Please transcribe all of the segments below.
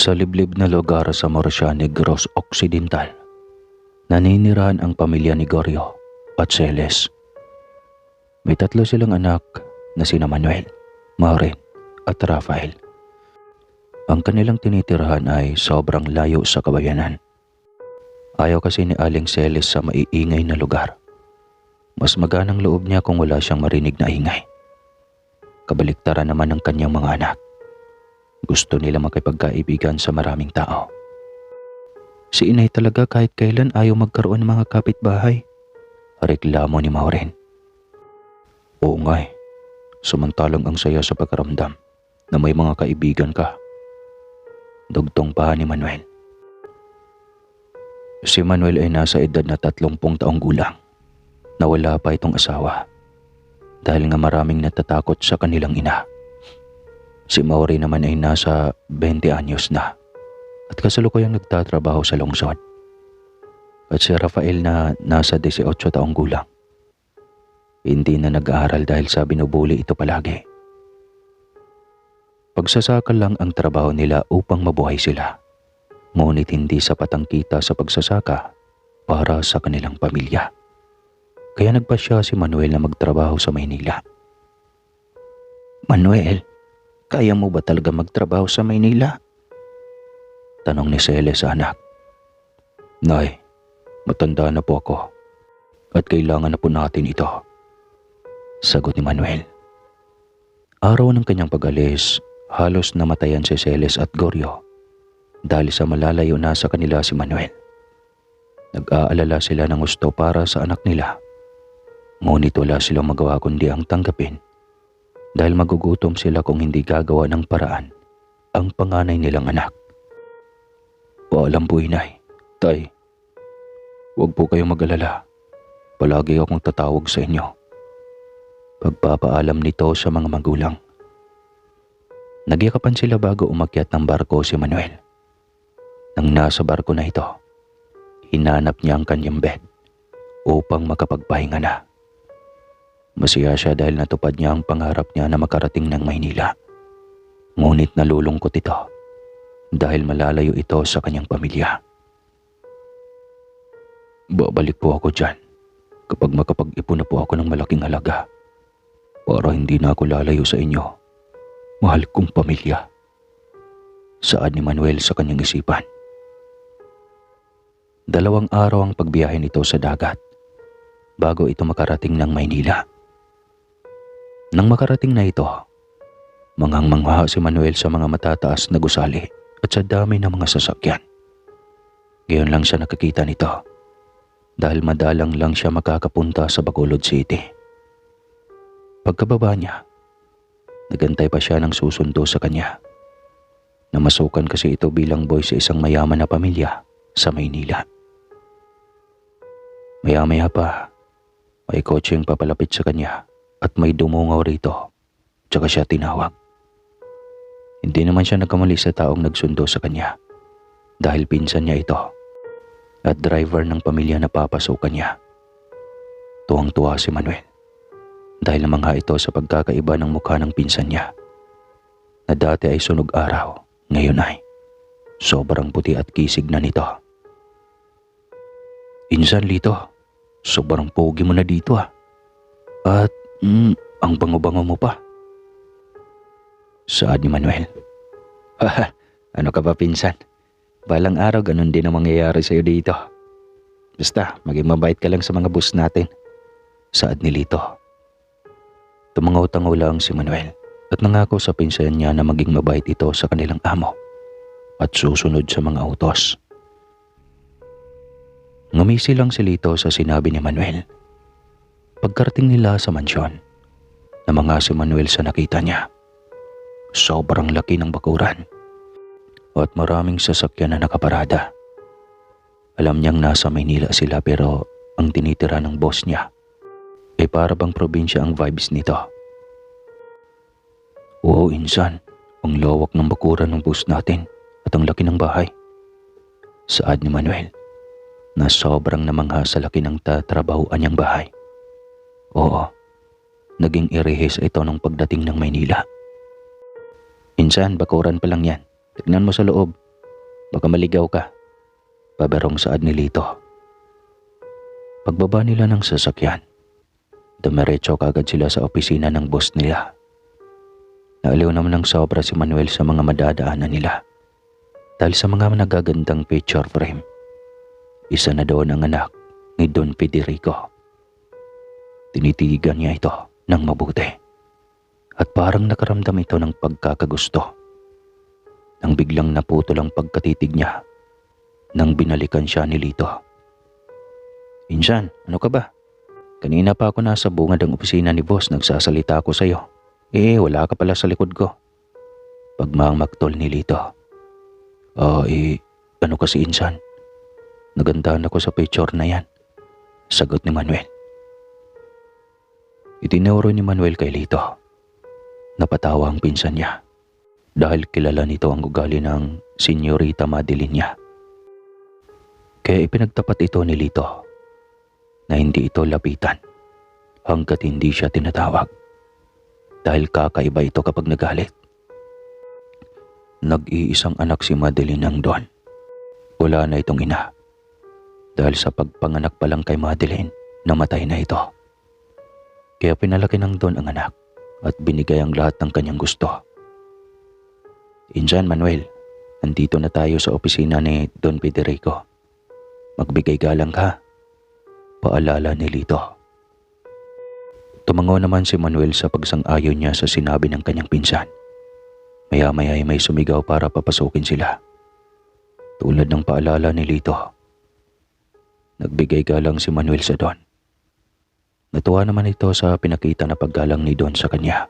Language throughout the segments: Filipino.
Sa liblib na lugar sa Morsia Negros Occidental, naninirahan ang pamilya ni Gorio at Celes. May tatlo silang anak na sina Manuel, Maureen at Rafael. Ang kanilang tinitirahan ay sobrang layo sa kabayanan. Ayaw kasi ni Aling Celes sa maiingay na lugar. Mas maganang loob niya kung wala siyang marinig na ingay. Kabaliktaran naman ng kanyang mga anak. Gusto nila makipagkaibigan sa maraming tao. Si inay talaga kahit kailan ayaw magkaroon ng mga kapitbahay. Reklamo ni Maureen. Oo nga eh. Samantalang ang saya sa pagkaramdam na may mga kaibigan ka. Dugtong pa ni Manuel. Si Manuel ay nasa edad na 30 taong gulang. Nawala pa itong asawa. Dahil nga maraming natatakot sa kanilang ina. Si Maureen naman ay nasa 20 anyos na at kasalukuyang nagtatrabaho sa lungsod. At si Rafael na nasa 18 taong gulang. Hindi na nag-aaral dahil sa binubuli ito palagi. Pagsasaka lang ang trabaho nila upang mabuhay sila. Ngunit hindi sapat ang kita sa pagsasaka para sa kanilang pamilya. Kaya nagpasya si Manuel na magtrabaho sa Maynila. Manuel, kaya mo ba talaga magtrabaho sa Maynila? Tanong ni Celes sa anak. Nay, matanda na po ako at kailangan na po natin ito. Sagot ni Manuel. Araw ng kanyang pag-alis, halos namatayan si Celes at Gorio dahil sa malalayo na sa kanila si Manuel. Nag-aalala sila ng gusto para sa anak nila. Ngunit wala silang magawa kundi ang tanggapin dahil magugutom sila kung hindi gagawa ng paraan ang panganay nilang anak. Paalam po inay, tay. Huwag po kayong mag-alala. Palagi akong tatawag sa inyo. Pagpapaalam nito sa mga magulang. Nagyakapan sila bago umakyat ng barko si Manuel. Nang nasa barko na ito, hinanap niya ang kanyang bed upang makapagpahinga na. Masaya siya dahil natupad niya ang pangarap niya na makarating ng Maynila. Ngunit nalulungkot ito dahil malalayo ito sa kanyang pamilya. Babalik po ako dyan kapag makapag-ipon na po ako ng malaking halaga para hindi na ako lalayo sa inyo, mahal kong pamilya. Saad ni Manuel sa kanyang isipan. 2 araw ang pagbiyahe nito sa dagat bago ito makarating ng Maynila. Nang makarating na ito, manghang-mangha si Manuel sa mga matataas na gusali at sa dami ng mga sasakyan. Ngayon lang siya nakakita nito dahil madalang lang siya makakapunta sa Bacolod City. Pagkababa niya, nagantay pa siya ng susundo sa kanya. Namasukan kasi ito bilang boy sa isang mayaman na pamilya sa Maynila. Maya-maya pa, may kotseng papalapit sa kanya at may dumungaw rito, tsaka siya tinawag. Hindi naman siya nagkamali sa taong nagsundo sa kanya dahil pinsan niya ito at driver ng pamilya na papasukan niya. Tuwang-tuwa si Manuel dahil namangha ito sa pagkakaiba ng mukha ng pinsan niya na dati ay sunog araw, ngayon ay sobrang puti at kisig na nito. Insan Lito, sobrang pogi mo na dito ah. At ang bango-bango mo pa. Saad ni Manuel. Ano ka ba pinsan? Balang araw ganun din ang mangyayari sa'yo dito. Basta maging mabait ka lang sa mga boss natin. Saad ni Lito. Tumangaw-tangaw lang si Manuel at nangako sa pinsan niya na maging mabait ito sa kanilang amo at susunod sa mga utos. Ngumisi lang si Lito sa sinabi ni Manuel. Pagkarating nila sa mansyon, namangha si Manuel sa nakita niya. Sobrang laki ng bakuran at maraming sasakyan na nakaparada. Alam niyang nasa Maynila sila pero ang tinitira ng boss niya ay para bang probinsya ang vibes nito. Wow insan, ang lawak ng bakuran ng boss natin at ang laki ng bahay. Saad ni Manuel na sobrang namangha sa laki ng tatrabahuan niyang bahay. Oo, naging irehis ito nung pagdating ng Maynila. Insan, bakuran pa lang yan. Tignan mo sa loob. Baka maligaw ka. Paberong saad ni Lito. Pagbaba nila ng sasakyan, dumiretso kagad sila sa opisina ng boss nila. Naaliw naman ng sobra si Manuel sa mga madadaanan nila. Dahil sa mga nagagandang picture frame, isa na doon ang anak ni Don Federico. Tinitigan niya ito ng mabuti at parang nakaramdam ito ng pagkakagusto. Nang biglang naputol ang pagkatitig niya nang binalikan siya ni Lito. Insan, ano ka ba? Kanina pa ako nasa bungad ng opisina ni boss, nagsasalita ako sa'yo. Wala ka pala sa likod ko. Pagmamaktol ni Lito. Ano kasi insan? Nagandahan ako sa picture na yan. Sagot ni Manuel. Itinuro ni Manuel kay Lito. Napatawa ang pinsan niya dahil kilala nito ang ugali ng Senyorita Madeline niya. Kaya ipinagtapat ito ni Lito na hindi ito lapitan hanggat hindi siya tinatawag dahil kakaiba ito kapag nagalit. Nag-iisang anak si Madeline ng Don. Wala na itong ina dahil sa pagpanganak pa lang kay Madeline, namatay na ito. Kaya pinalaki ng Don ang anak at binigay ang lahat ng kanyang gusto. Insan Manuel, nandito na tayo sa opisina ni Don Federico. Magbigay galang ka, paalala ni Lito. Tumango naman si Manuel sa pagsang-ayon niya sa sinabi ng kanyang pinsan. Maya-maya ay may sumigaw para papasukin sila. Tulad ng paalala ni Lito. Nagbigay galang si Manuel sa Don. Natuwa naman ito sa pinakita na paggalang ni Don sa kanya.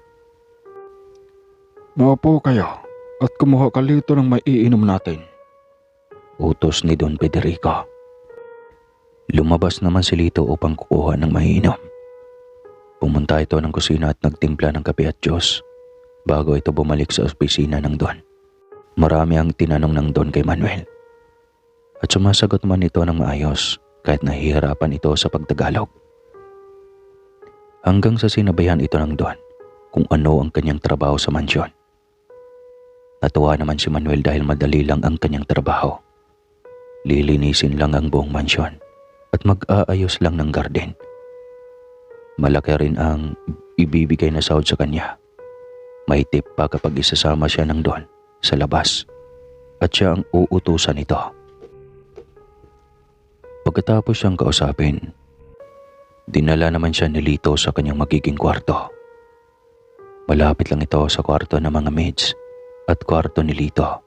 Maupo kayo at kumuha ka Lito ng maiinom natin. Utos ni Don Federico. Lumabas naman si Lito upang kukuha ng maiinom. Pumunta ito ng kusina at nagtimpla ng kape at juice bago ito bumalik sa opisina ng Don. Marami ang tinanong ng Don kay Manuel. At sumasagot man ito ng maayos kahit nahihirapan ito sa pagtagalog. Hanggang sa sinabayan ito ng Don kung ano ang kanyang trabaho sa mansyon. Natuwa naman si Manuel dahil madali lang ang kanyang trabaho. Lilinisin lang ang buong mansyon at mag-aayos lang ng garden. Malaki rin ang ibibigay na sahod sa kanya. May tip pa kapag isasama siya ng Don sa labas at siya ang uutusan nito. Pagkatapos siyang kausapin, dinala naman siya ni Lito sa kanyang magiging kwarto. Malapit lang ito sa kwarto ng mga maids at kwarto ni Lito.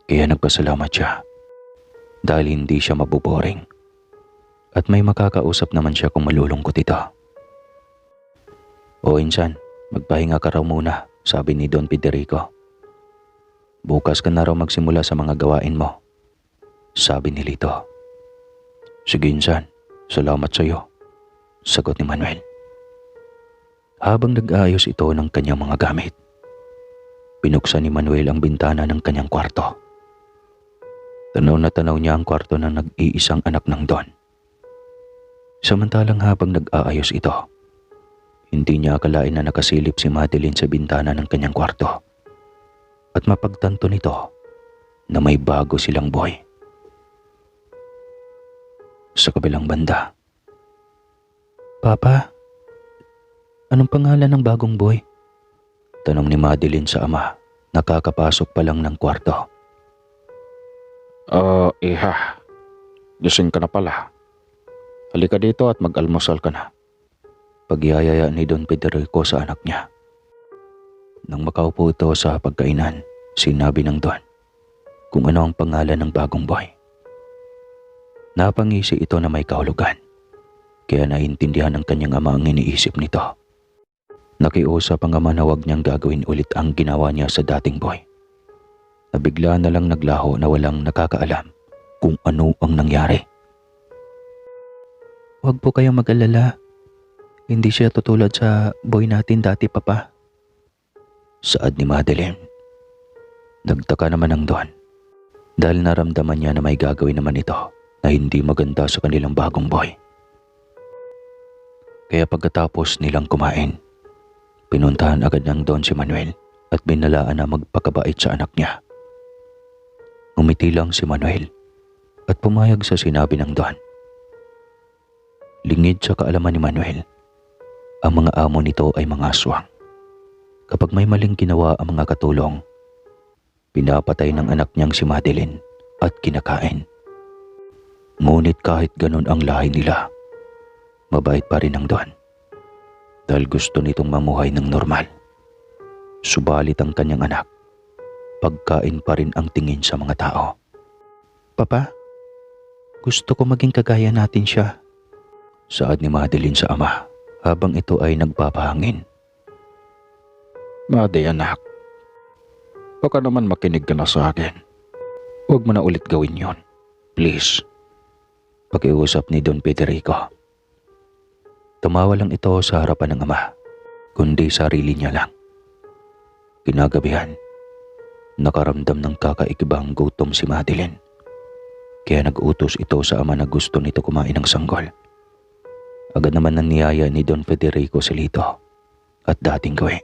Kaya nagpasalamat siya dahil hindi siya mabuboring at may makakausap naman siya kung malulungkot ito. O insan, magpahinga ka raw muna, sabi ni Don Federico. Bukas ka na raw magsimula sa mga gawain mo, sabi ni Lito. Sige insan, salamat sa iyo, sagot ni Manuel. Habang nag-aayos ito ng kanyang mga gamit, binuksan ni Manuel ang bintana ng kanyang kwarto. Tanaw na tanaw niya ang kwarto ng nag-iisang anak ng Don. Samantalang habang nag-aayos ito, hindi niya akalain na nakasilip si Madeline sa bintana ng kanyang kwarto at mapagtanto nito na may bago silang boy. Sa kabilang banda, Papa, anong pangalan ng bagong boy? Tanong ni Madeline sa ama, nakakapasok pa lang ng kwarto. Iha, gising ka na pala. Halika dito at mag-almusal ka na. Pagyayaya ni Don Federico sa anak niya. Nang makaupo ito sa pagkainan, sinabi ng Don kung ano ang pangalan ng bagong boy. Napangisi ito na may kahulugan, kaya naintindihan ng kanyang ama ang iniisip nito. Nakiusap ang ama na huwag niyang gagawin ulit ang ginawa niya sa dating boy. Nabigla na lang naglaho na walang nakakaalam kung ano ang nangyari. Huwag po kayong mag-alala. Hindi siya tutulad sa boy natin dati, Papa. Saad ni Madeline. Nagtaka naman ang Don dahil naramdaman niya na may gagawin naman ito na hindi maganda sa kanilang bagong boy. Kaya pagkatapos nilang kumain, pinuntahan agad ng Don si Manuel at binalaan na magpakabait sa anak niya. Ngumiti lang si Manuel at pumayag sa sinabi ng Don. Lingid sa kaalaman ni Manuel, ang mga amo nito ay mga aswang. Kapag may maling ginawa ang mga katulong, pinapatay ng anak niyang si Madeline at kinakain. Ngunit kahit ganun ang lahi nila, mabait pa rin ang Don dahil gusto nitong mamuhay ng normal. Subalit ang kanyang anak, pagkain pa rin ang tingin sa mga tao. Papa, gusto ko maging kagaya natin siya, saad ni Madeline sa ama habang ito ay nagpapahangin. Made anak, baka naman makinig ka na sa akin. Huwag mo na ulit gawin yon. Please. Pakiusap ni Don Federico. Tumawa lang ito sa harapan ng ama, kundi sarili niya lang. Kinagabihan, nakaramdam ng kakaikibang gutom si Madeline. Kaya nag-utos ito sa ama na gusto nito kumain ng sanggol. Agad naman ang niyaya ni Don Federico si Lito at dating gawi.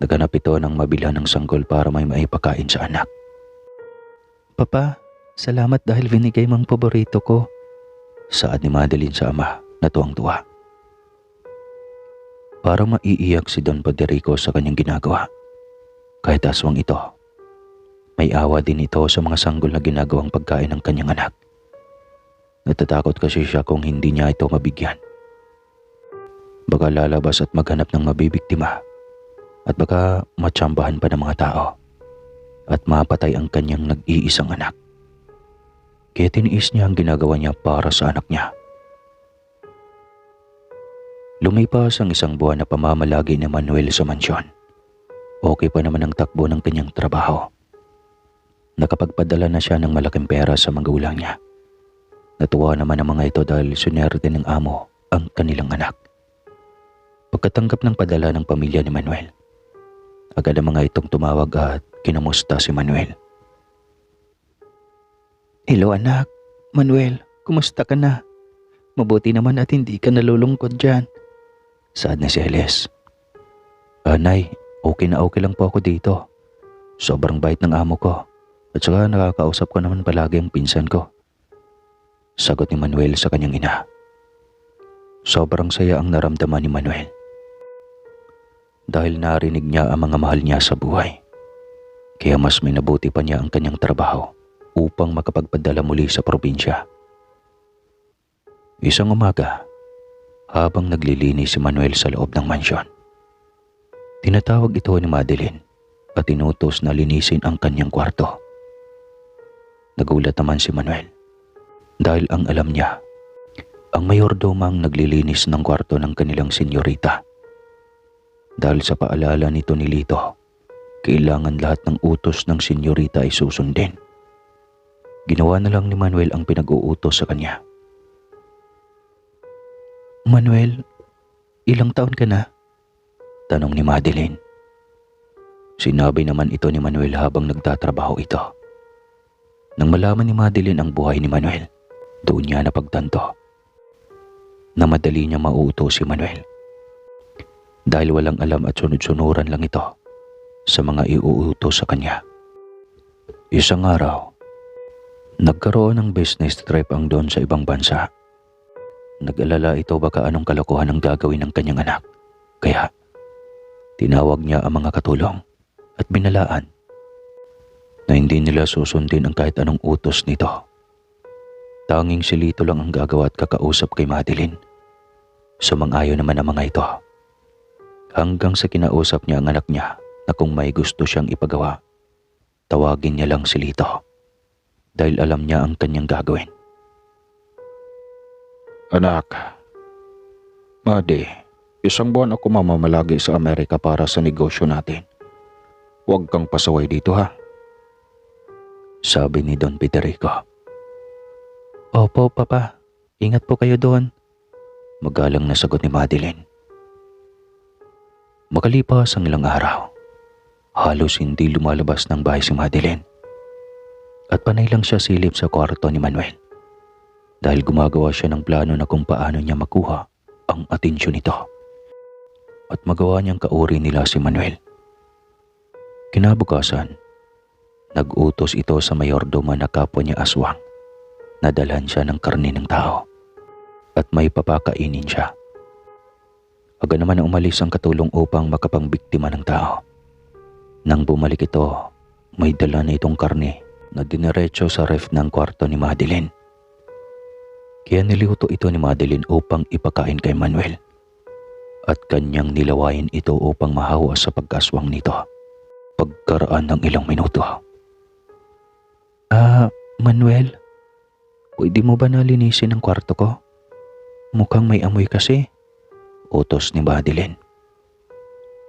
Naghanap ito ng mabila ng sanggol para may maipakain sa anak. Papa, salamat dahil binigay mong paborito ko, saad ni Madeline sa ama na tuwang-tuwa. Parang maiiyak si Don Federico sa kanyang ginagawa. Kahit aswang ito, may awa din ito sa mga sanggol na ginagawang pagkain ng kanyang anak. Natatakot kasi siya kung hindi niya ito mabigyan. Baka lalabas at maghanap ng mabibiktima at baka matsambahan pa ng mga tao at mapatay ang kanyang nag-iisang anak. Kaya tiniis niya ang ginagawa niya para sa anak niya. Lumipas ang isang buwan na pamamalagi ni Manuel sa mansyon. Okay pa naman ang takbo ng kanyang trabaho. Nakapagpadala na siya ng malaking pera sa magulang niya. Natuwa naman ang mga ito dahil sunerte ng amo ang kanilang anak. Pagkatanggap ng padala ng pamilya ni Manuel, agad ang mga itong tumawag at kinamusta si Manuel. Hello anak, Manuel, kumusta ka na? Mabuti naman at hindi ka nalulungkot dyan, saad na si Heles. Nay, okay na okay lang po ako dito. Sobrang bait ng amo ko at saka nakakausap ko naman palagi ang pinsan ko, sagot ni Manuel sa kanyang ina. Sobrang saya ang naramdaman ni Manuel dahil narinig niya ang mga mahal niya sa buhay. Kaya mas minabuti pa niya ang kanyang trabaho upang makapagpadala muli sa probinsya. Isang umaga, habang naglilinis si Manuel sa loob ng mansyon, tinatawag ito ni Madeline at inutos na linisin ang kanyang kwarto. Nagulat naman si Manuel dahil ang alam niya, ang mayordomang naglilinis ng kwarto ng kanilang senyorita. Dahil sa paalala nito ni Lito, kailangan lahat ng utos ng senyorita ay susundin. Ginawa na lang ni Manuel ang pinag-uutos sa kanya. Manuel, ilang taon ka na? Tanong ni Madeline. Sinabi naman ito ni Manuel habang nagtatrabaho ito. Nang malaman ni Madeline ang buhay ni Manuel, doon niya napagtanto na madali niya mauutos si Manuel. Dahil walang alam at sunod-sunuran lang ito sa mga iuutos sa kanya. Isang araw, nagkaroon ng business trip ang Don sa ibang bansa. Nag-alala ito baka anong kalokohan ang gagawin ng kanyang anak. Kaya, tinawag niya ang mga katulong at binalaan na hindi nila susundin ang kahit anong utos nito. Tanging si Lito lang ang gagawa at kakausap kay Madeline. Sumang-ayon naman ang mga ito. Hanggang sa kinausap niya ang anak niya na kung may gusto siyang ipagawa, tawagin niya lang si Lito dahil alam niya ang kanyang gagawin. Anak, Made, isang buwan ako mamamalagi sa Amerika para sa negosyo natin. Huwag kang pasaway dito ha, sabi ni Don Federico. Opo, Papa. Ingat po kayo doon, magalang na sagot ni Madeline. Makalipas ang ilang araw, halos hindi lumalabas ng bahay si Madeline. At panay lang siya silip sa kwarto ni Manuel dahil gumagawa siya ng plano na kung paano niya makuha ang atensyon nito at magawa niyang kauri nila si Manuel. Kinabukasan, Nag-utos ito sa mayordoma na kapwa niya aswang. Nadalhan siya ng karne ng tao at may papakainin siya. Aga naman na umalis ang katulong upang makapangbiktima ng tao. Nang bumalik ito, may dala na itong karne na diniretso sa ref ng kwarto ni Madeline. Kaya nilihuto ito ni Madeline upang ipakain kay Manuel at kanyang nilawayin ito upang mahawa sa pagkaswang nito pagkaraan ng ilang minuto. Manuel, pwede mo ba nalinisin ang kwarto ko? Mukhang may amoy kasi, utos ni Madeline.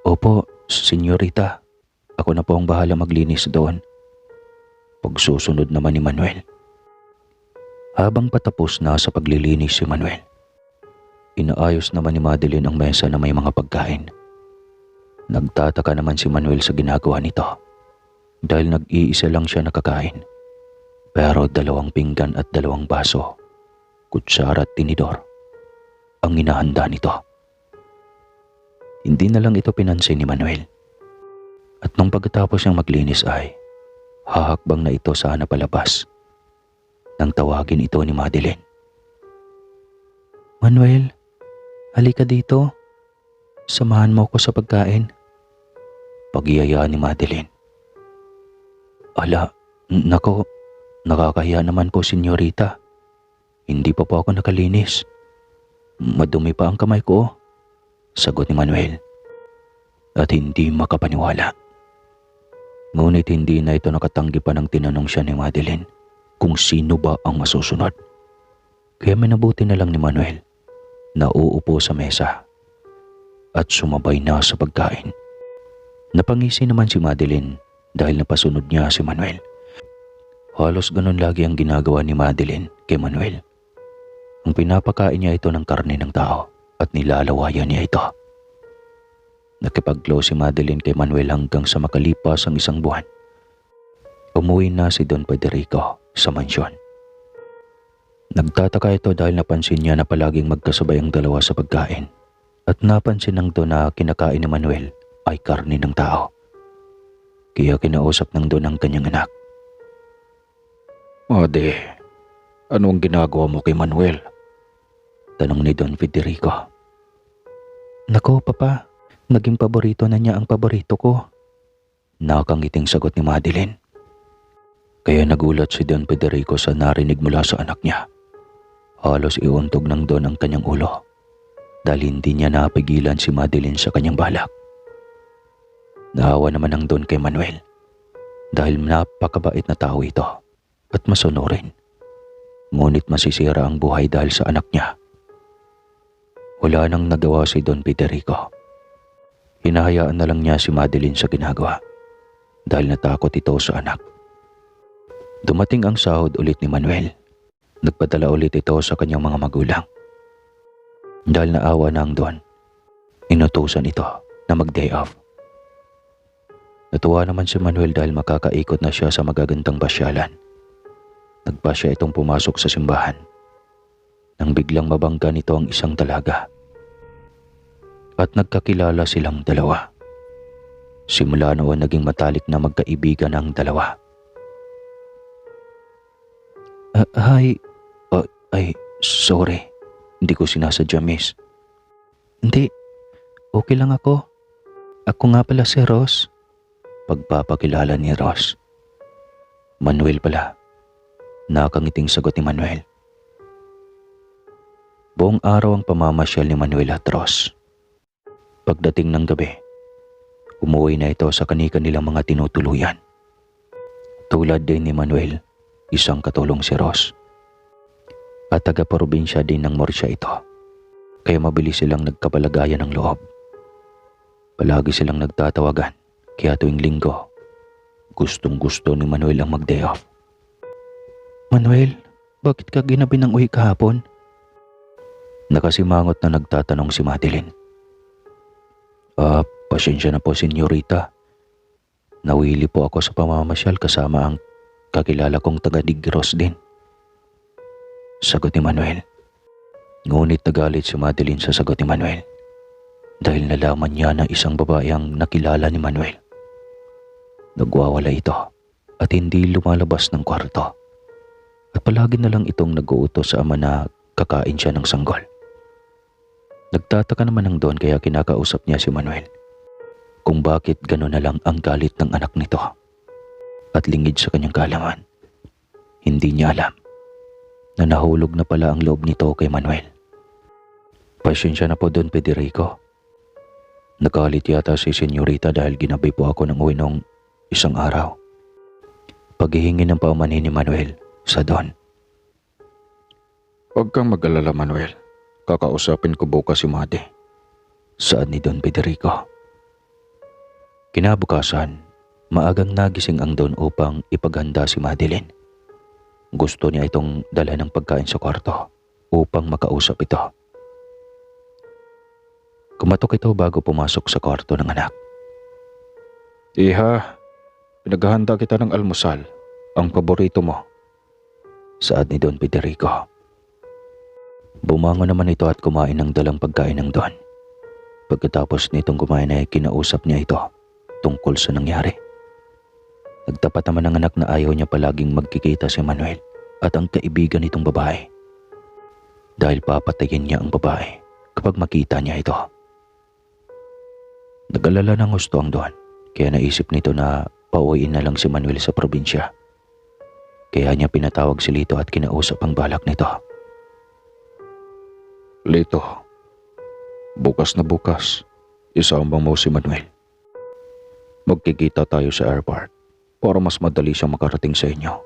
Opo, senyorita. Ako na po ang bahala maglinis doon. Pagsusunod naman ni Manuel. Habang patapos na sa paglilinis si Manuel, inaayos naman ni Madeline ang mesa na may mga pagkain. Nagtataka naman si Manuel sa ginagawa nito dahil nag-iisa lang siya nakakain. Pero 2 pinggan at 2 baso, kutsara at tinidor ang inahanda nito. Hindi na lang ito pinansin ni Manuel. At nung pagkatapos niyang maglinis ay hahakbang na ito sana palabas nang tawagin ito ni Madeline. Manuel, halika dito. Samahan mo ko sa pagkain. Pagyayaan ni Madeline. Ala, nako, nakakahiya naman po, senyorita. Hindi pa po ako nakalinis. Madumi pa ang kamay ko, sagot ni Manuel. At hindi makapaniwala. Ngunit hindi na ito nakatanggi pa ng tinanong siya ni Madeline kung sino ba ang masusunod. Kaya minabuti na lang ni Manuel na uupo sa mesa at sumabay na sa pagkain. Napangisi naman si Madeline dahil napasunod niya si Manuel. Halos ganun lagi ang ginagawa ni Madeline kay Manuel. Ang pinapakain niya ito ng karne ng tao at nilalawayan niya ito. Nakipag-close si Madeline kay Manuel hanggang sa makalipas ang 1 buwan. Umuwi na si Don Federico sa mansyon. Nagtataka ito dahil napansin niya na palaging magkasabay ang dalawa sa pagkain at napansin ng Don na kinakain ni Manuel ay karne ng tao. Kaya kinausap ng Don ang kanyang anak. Made, anong ginagawa mo kay Manuel? Tanong ni Don Federico. Nako, Papa, naging paborito na niya ang paborito ko. Nakangiting sagot ni Madeline. Kaya nagulat si Don Federico sa narinig mula sa anak niya. Halos iuntog ng Don ang kanyang ulo dahil hindi niya napigilan si Madeline sa kanyang balak. Naawa naman ang Don kay Manuel dahil napakabait na tao ito at masunurin. Ngunit masisira ang buhay dahil sa anak niya. Wala nang nagawa si Don Federico. Hinahayaan na lang niya si Madeline sa ginagawa dahil natakot ito sa anak. Dumating ang sahod ulit ni Manuel. Nagpadala ulit ito sa kanyang mga magulang. Dahil naawa na ang Don, inutusan ito na mag-day off. Natuwa naman si Manuel dahil makakaikot na siya sa magagandang pasyalan. Nagpasya itong pumasok sa simbahan nang biglang mabangga nito ang isang dalaga. At nagkakilala silang dalawa. Simula noon naging matalik na magkaibigan ang dalawa. Hi. Sorry. Hindi ko sinasadya, miss. Hindi. Okay lang ako. Ako nga pala si Ross. Pagpapakilala ni Ross. Manuel pala. Nakangiting sagot ni Manuel. Buong araw ang pamamasyal ni Manuel at Ross. Pagdating ng gabi, umuwi na ito sa kani-kanilang mga tinutuluyan. Tulad din ni Manuel, isang katulong si Ross. At taga-probinsya din ng Murcia ito, kaya mabilis silang nagkapalagayan ng loob. Palagi silang nagtatawagan, kaya tuwing linggo, gustong-gusto ni Manuel ang mag-day off. Manuel, bakit ka ginabi ng uwi kahapon? Nakasimangot na nagtatanong si Madeline. Pasensya na po, senyorita. Nawili po ako sa pamamasyal kasama ang kakilala kong taga-Digros din. Sagot ni Manuel. Ngunit nagalit si Madeline sa sagot ni Manuel dahil nalaman niya na isang babae ang nakilala ni Manuel. Nagwawala ito at hindi lumalabas ng kwarto. At palagi na lang itong nag-uutos sa ama na kakain siya ng sanggol. Nagtataka naman ang Don kaya kinakausap niya si Manuel kung bakit gano'n na lang ang galit ng anak nito. At lingid sa kanyang kaalaman, hindi niya alam na nahulog na pala ang loob nito kay Manuel. Pasensya na po Don Federico. Nagalit yata si Senyorita dahil ginabi po ako ng uwi nung isang araw. Paghihingi ng paumanhin ni Manuel sa Don. Huwag kang mag-alala, Manuel. Kakausapin ko bukas si Made. Saad ni Don Federico. Kinabukasan, maagang nagising ang Don upang ipaghanda si Madeline. Gusto niya itong dala ng pagkain sa kwarto upang makausap ito. Kumatok ito bago pumasok sa kwarto ng anak. Iha, pinaghahanda kita ng almusal. Ang paborito mo. Saad ni Don Federico. Bumangon naman ito at kumain ng dalang pagkain ng Don. Pagkatapos nitong kumain ay kinausap niya ito tungkol sa nangyari. Nagtapat naman ang anak na ayaw niya palaging magkikita si Manuel at ang kaibigan nitong babae. Dahil papatayin niya ang babae kapag makita niya ito. Nag-alala ng gusto ang Don, kaya naisip nito na pauwiin na lang si Manuel sa probinsya. Kaya niya pinatawag si Lito at kinausap ang balak nito. Lito, bukas na bukas, isama mo si Manuel. Magkikita tayo sa airport para mas madali siyang makarating sa inyo.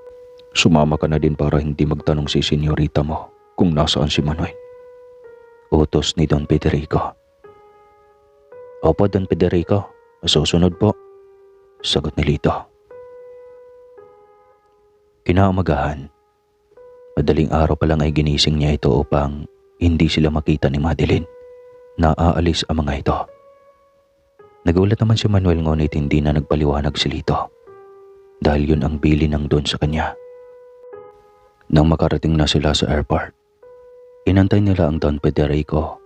Sumama ka na din para hindi magtanong si senyorita mo kung nasaan si Manuel. Utos ni Don Federico. Opo, Don Federico. Masusunod po. Sagot ni Lito. Kinaumagahan, madaling araw pa lang ay ginising niya ito upang hindi sila makita ni Madeline na aalis ang mga ito. Nagulat naman si Manuel ngunit hindi na nagpaliwanag si Lito dahil yun ang bili ng Don sa kanya. Nang makarating na sila sa airport, inantay nila ang Don Federico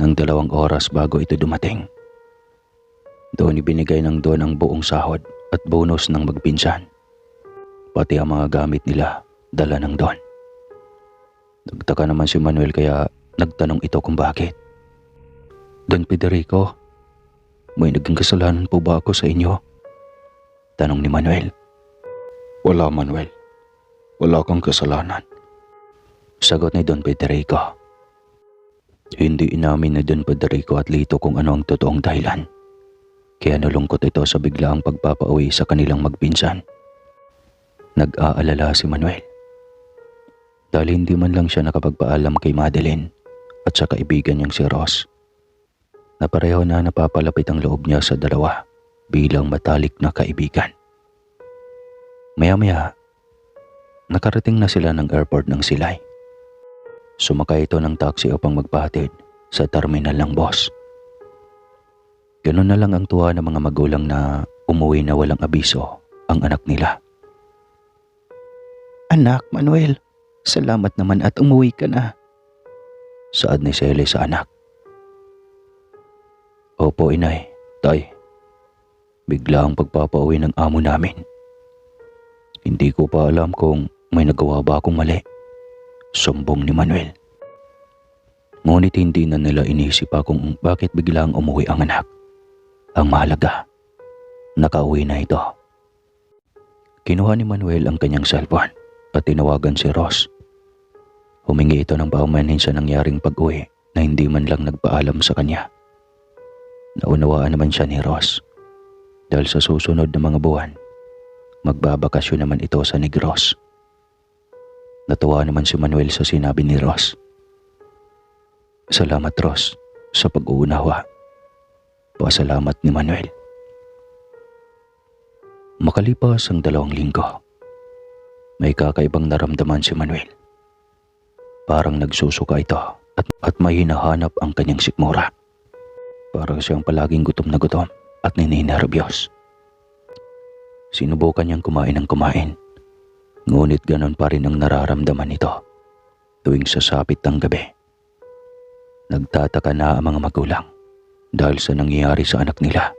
ng 2 oras bago ito dumating. Doon ibinigay ng Don ang buong sahod at bonus ng magpinsan. Pati ang mga gamit nila, dala ng Don. Nagtaka naman si Manuel kaya nagtanong ito kung bakit. Don Federico, may naging kasalanan po ba ako sa inyo? Tanong ni Manuel. Wala, Manuel. Wala kang kasalanan. Sagot ni Don Federico. Hindi inamin ni Don Federico at Lito kung ano ang totoong dahilan. Kaya nalungkot ito sa biglaang pagpapauwi sa kanilang magpinsan. Nag-aalala si Manuel dahil hindi man lang siya nakapagpaalam kay Madeline at sa kaibigan niyang si Ross na pareho na napapalapit ang loob niya sa dalawa bilang matalik na kaibigan. Maya-maya, nakarating na sila ng airport ng Silay. Sumakay ito ng taxi upang magpahatid sa terminal ng bus. Ganun na lang ang tuwa ng mga magulang na umuwi na walang abiso ang anak nila. Anak, Manuel, salamat naman at umuwi ka na. Saad ni Cele sa anak. Opo, inay, tay. Bigla ang pagpapauwi ng amo namin. Hindi ko pa alam kung may nagawa ba akong mali. Sumbong ni Manuel. Ngunit hindi na nila inisip pa kung bakit biglang umuwi ang anak. Ang mahalaga, nakauwi na ito. Kinuha ni Manuel ang kanyang cellphone at tinawagan si Ross. Humingi ito ng paumanhin sa nangyaring pag-uwi na hindi man lang nagpaalam sa kanya. Naunawaan naman siya ni Ross dahil sa susunod na mga buwan, magbabakasyon naman ito sa Negros. Natuwa naman si Manuel sa sinabi ni Ross. Salamat, Ross, sa pag-uunawa. Pasalamat ni Manuel. Makalipas ang 2 linggo, may kakaibang naramdaman si Manuel. Parang nagsusuka ito at may hinahanap ang kanyang sikmura. Parang siyang palaging gutom na gutom at nininerbyos. Sinubukan niyang kumain ng kumain, ngunit ganon pa rin ang nararamdaman nito tuwing sasapit ng gabi. Nagtataka na ang mga magulang dahil sa nangyayari sa anak nila.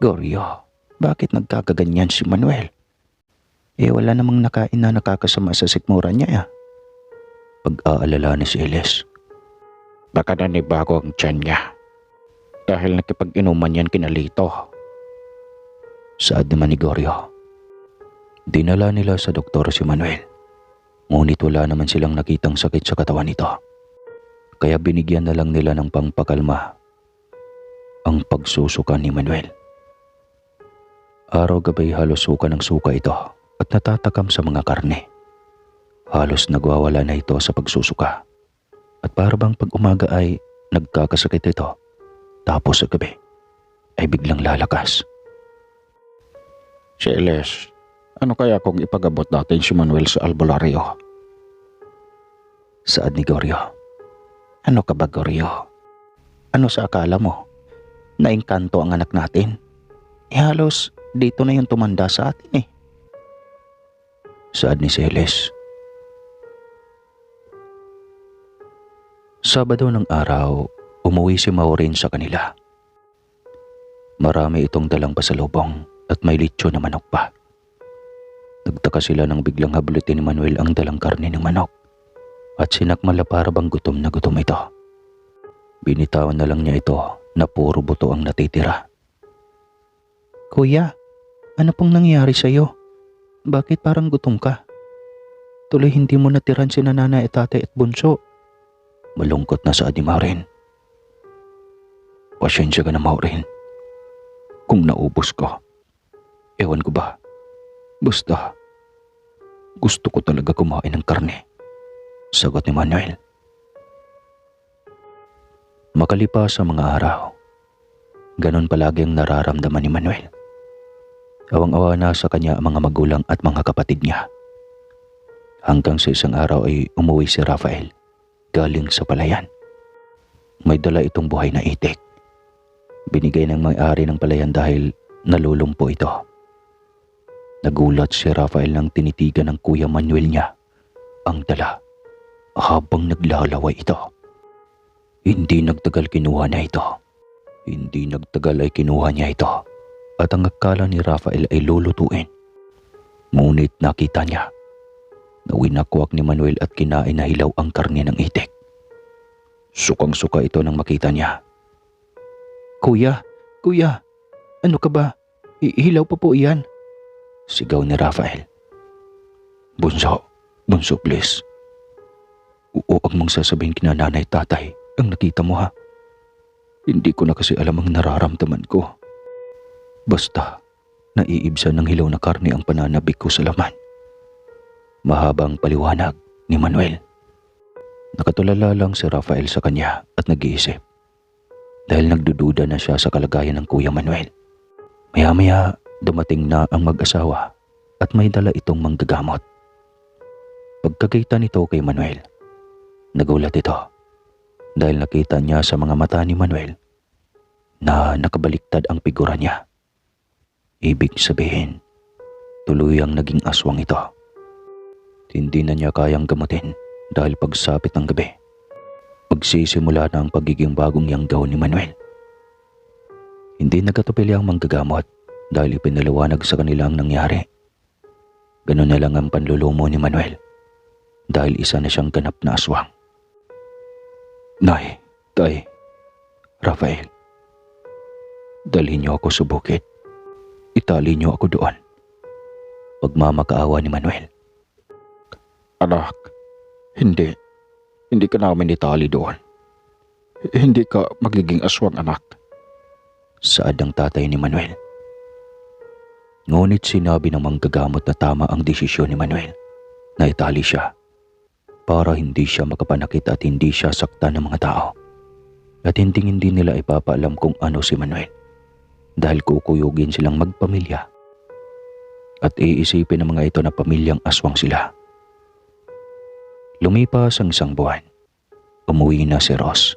Goryo, Bakit nagkakaganyan si Manuel? Wala namang nakain na nakakasama sa sikmura niya. Pag-aalala ni Celes. Baka nanibago ang tiyan niya. Dahil nakipag-inuman yan kina Lito. Saad naman ni Goryo. Dinala nila sa doktor si Manuel. Ngunit wala naman silang nakitang sakit sa katawan nito. Kaya binigyan na lang nila ng pangpakalma ang pagsusuka ni Manuel. Araw-gabi halos suka ng suka ito at natatakam sa mga karne. Halos nagwawala na ito sa pagsusuka. At para bang pag umaga ay nagkakasakit ito. Tapos sa gabi ay biglang lalakas. Celes, ano kaya kung ipagabot natin si Manuel sa albularyo? Saad ni Goryo. Ano ka ba, Goryo? Ano sa akala mo? Naengkanto ang anak natin? Halos dito na yung tumanda sa atin. Saad ni Celes. Sabado ng araw, umuwi si Maureen sa kanila. Marami itong dalang pasalubong at may litsyo na manok pa. Nagtaka sila nang biglang hablutin ni Manuel ang dalang karne ng manok at sinakmala para bang gutom na gutom ito. Binitawan na lang niya ito na puro buto ang natitira. Kuya, ano pong nangyari sa'yo? Bakit parang gutom ka? Tuloy hindi mo natiran si nanay at tate at bunso. Malungkot na saad ni Maureen. Pasensya ka na, Maureen. Kung naubos ko, ewan ko ba. Basta, gusto ko talaga kumain ng karne. Sagot ni Manuel. Makalipas sa mga araw, ganon palagi ang nararamdaman ni Manuel. Awang-awa na sa kanya ang mga magulang at mga kapatid niya. Hanggang sa isang araw ay umuwi si Rafael galing sa palayan. May dala itong buhay na itik. Binigay ng may-ari ng palayan dahil nalulumpo ito. Nagulat si Rafael nang tinitigan ng Kuya Manuel niya ang dala habang naglalaway ito. Hindi nagtagal kinuha niya ito. Hindi nagtagal ay kinuha niya ito at ang akala ni Rafael ay lulutuin. Ngunit nakita niya na winakwak ni Manuel at kinain na hilaw ang karne ng itik. Sukang-suka ito nang makita niya. Kuya, ano ka ba? Hilaw pa po iyan. Sigaw ni Rafael. Bunso please. Huwag mong sasabihin kina nanay tatay ang nakita mo ha. Hindi ko na kasi alam ang nararamdaman ko. Basta, naiibsan ng hilaw na karne ang pananabik ko sa laman. Mahabang paliwanag ni Manuel. Nakatulala lang si Rafael sa kanya at nag-iisip. Dahil nagdududa na siya sa kalagayan ng Kuya Manuel. Maya-maya dumating na ang mag-asawa at may dala itong manggagamot. Pagkakita nito kay Manuel, nagulat ito dahil nakita niya sa mga mata ni Manuel na nakabaliktad ang figura niya. Ibig sabihin, tuluyang naging aswang ito. Hindi na niya kayang gamutin dahil pagsapit ng gabi, magsisimula na ang pagiging bagong yanggaw ni Manuel. Hindi nagkatupili ang manggagamot dahil ipinaliwanag sa kanila ang nangyari. Ganun na lang ang panlulumo ni Manuel dahil isa na siyang ganap na aswang. Nay, tay, Rafael, dalhin niyo ako sa bukid. Itali niyo ako doon. Pagmamakaawa ni Manuel. Anak, hindi ka namin itali doon. Hindi ka magiging aswang, anak. Saad ang tatay ni Manuel. Ngunit sinabi ng manggagamot na tama ang desisyon ni Manuel na itali siya para hindi siya makapanakit at hindi siya saktan ng mga tao. At hindi nila ipapaalam kung ano si Manuel dahil kukuyugin silang magpamilya at iisipin ng mga ito na pamilyang aswang sila. Lumipas ang isang buwan. Umuwi na si Ross.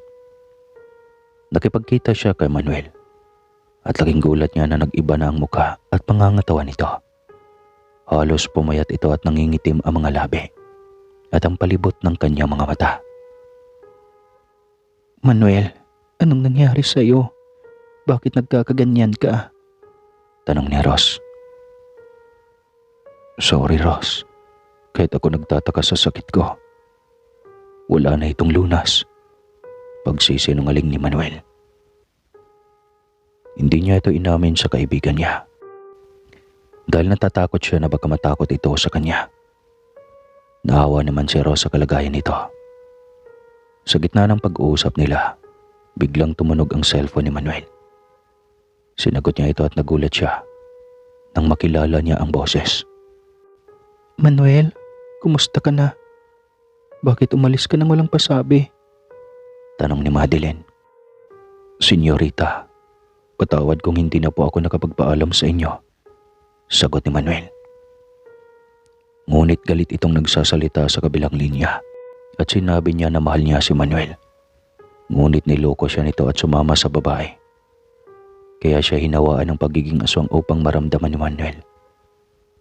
Nakipagkita siya kay Manuel at laking gulat niya na nag-iba na ang mukha at pangangatawan nito. Halos pumayat ito at nangingitim ang mga labi at ang palibot ng kanyang mga mata. Manuel, anong nangyari sa iyo? Bakit nagkakaganyan ka? Tanong ni Ross. Sorry Ross, kahit ako nagtataka sa sakit ko. Wala na itong lunas. Pagsisinungaling ni Manuel. Hindi niya ito inamin sa kaibigan niya. Dahil natatakot siya na baka matakot ito sa kanya. Naawa naman si Ross sa kalagayan nito. Sa gitna ng pag-uusap nila, biglang tumunog ang cellphone ni Manuel. Sinagot niya ito at nagulat siya nang makilala niya ang boses. Manuel, kumusta ka na? Bakit umalis ka nang walang pasabi? Tanong ni Madeline. Senyorita, patawad kung hindi na po ako nakapagpaalam sa inyo. Sagot ni Manuel. Ngunit galit itong nagsasalita sa kabilang linya at sinabi niya na mahal niya si Manuel. Ngunit niloko siya nito at sumama sa babae. Kaya siya hinawaan ng pagiging aswang upang maramdaman ni Manuel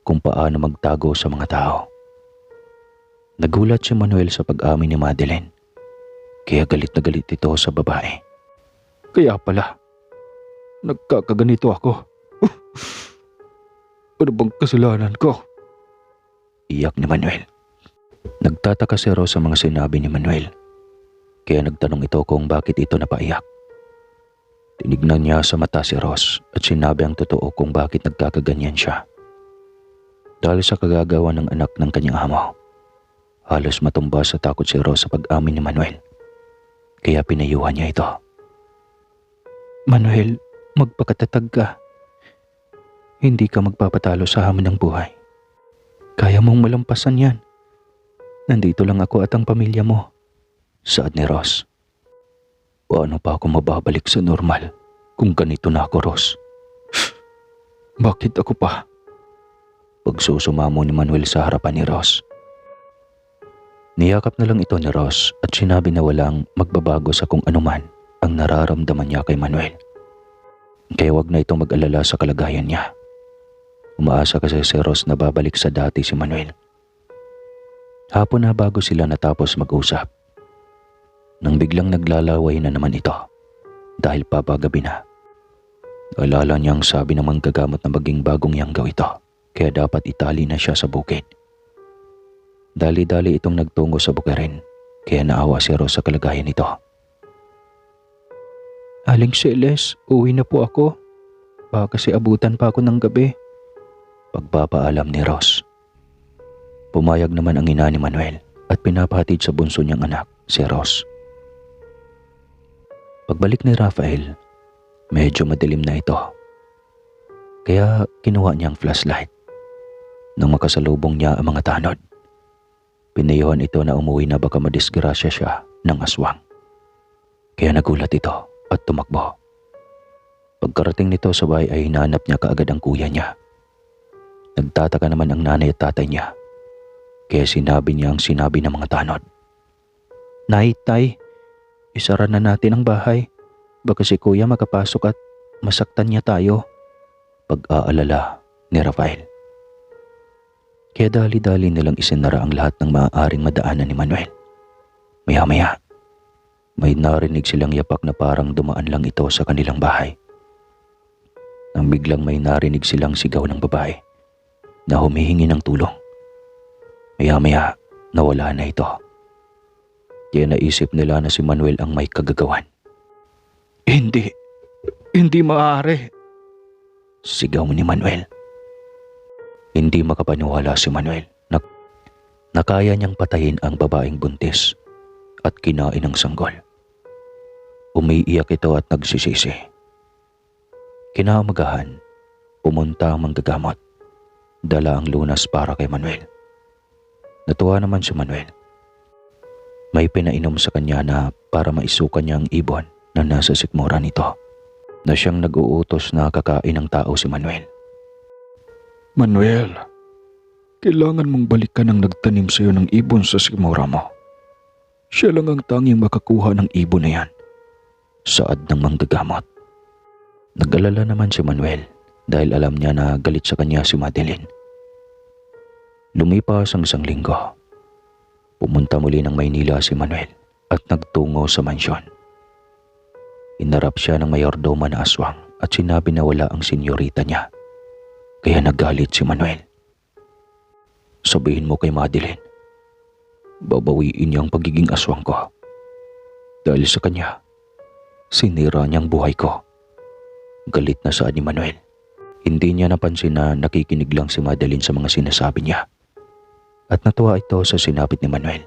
kung paano magtago sa mga tao. Nagulat si Manuel sa pag-amin ni Madeline, kaya galit na galit ito sa babae. Kaya pala, nagkakaganito ako. Ano bang kasalanan ko? Iyak ni Manuel. Nagtataka si Rose sa mga sinabi ni Manuel, kaya nagtanong ito kung bakit ito napaiyak. Tinignan niya sa mata si Rose at sinabi ang totoo kung bakit nagkakaganyan siya. Dahil sa kagagawa ng anak ng kanyang amo, halos matumba sa takot si Rose sa pag-amin ni Manuel. Kaya pinayuhan niya ito. Manuel, magpakatatag ka. Hindi ka magpapatalo sa hamon ng buhay. Kaya mong malampasan yan. Nandito lang ako at ang pamilya mo. Saad ni Rose. Paano pa ako mababalik sa normal kung ganito na ako, Rose? Bakit ako pa? Pagsusumamo ni Manuel sa harapan ni Rose. Niyakap na lang ito ni Rose at sinabi na walang magbabago sa kung anuman ang nararamdaman niya kay Manuel. Kaya wag na itong mag-alala sa kalagayan niya. Umaasa kasi si Rose na babalik sa dati si Manuel. Hapon na bago sila natapos mag-usap, nang biglang naglalaway na naman ito dahil papagabi na. Alala niyang sabi ng manggagamot na maging bagong yanggaw ito, kaya dapat itali na siya sa bukid. Dali-dali itong nagtungo sa bukirin, kaya naawa si Rose sa kalagayan nito. Aling Celes, uwi na po ako. Baka kasi abutan pa ako ng gabi. Pagpapaalam ni Rose. Pumayag naman ang ina ni Manuel at pinapahatid sa bunso niyang anak, si Rose. Pagbalik ni Rafael, medyo madilim na ito. Kaya kinuha niyang flashlight. Nang makasalubong niya ang mga tanod, pinayuhan ito na umuwi na baka madisgrasya siya ng aswang. Kaya nagulat ito at tumakbo. Pagkarating nito sa bahay ay hinanap niya kaagad ang kuya niya. Nagtataka naman ang nanay at tatay niya. Kaya sinabi niya ang sinabi ng mga tanod. Nay, tay, isara na natin ang bahay. Baka si kuya makapasok at masaktan niya tayo. Pag-aalala ni Rafael. Kaya dali-dali nilang isinara ang lahat ng maaaring madaanan ni Manuel. Maya-maya, may narinig silang yapak na parang dumaan lang ito sa kanilang bahay. Nang biglang may narinig silang sigaw ng babae na humihingi ng tulong. Maya-maya, nawala na ito. Kaya naisip nila na si Manuel ang may kagagawan. Hindi maaari. Sigaw ni Manuel. Hindi makapaniwala si Manuel na kaya niyang patayin ang babaeng buntis at kinain ng sanggol. Umiiyak ito at nagsisisi. Kinaumagahan, pumunta ang manggagamot. Dala ang lunas para kay Manuel. Natuwa naman si Manuel. May pinainom sa kanya na para maisukan niya ang ibon na nasa sikmura nito, na siyang nag-uutos na kakain ng tao si Manuel. Manuel, kailangan mong balikan ang nagtanim sa iyo ng ibon sa sikmura mo. Siya lang ang tanging makakuha ng ibon na yan. Saad ng manggagamot. Nag-alala naman si Manuel dahil alam niya na galit sa kanya si Madeline. Lumipas ang isang linggo. Pumunta muli ng Maynila si Manuel at nagtungo sa mansyon. Inarap siya ng mayordoma na aswang at sinabi na wala ang senyorita niya kaya nagalit si Manuel. Sabihin mo kay Madeline, babawiin niya ang pagiging aswang ko. Dahil sa kanya, sinira niyang buhay ko. Galit na saad ni Manuel. Hindi niya napansin na nakikinig lang si Madeline sa mga sinasabi niya. At natuwa ito sa sinapit ni Manuel.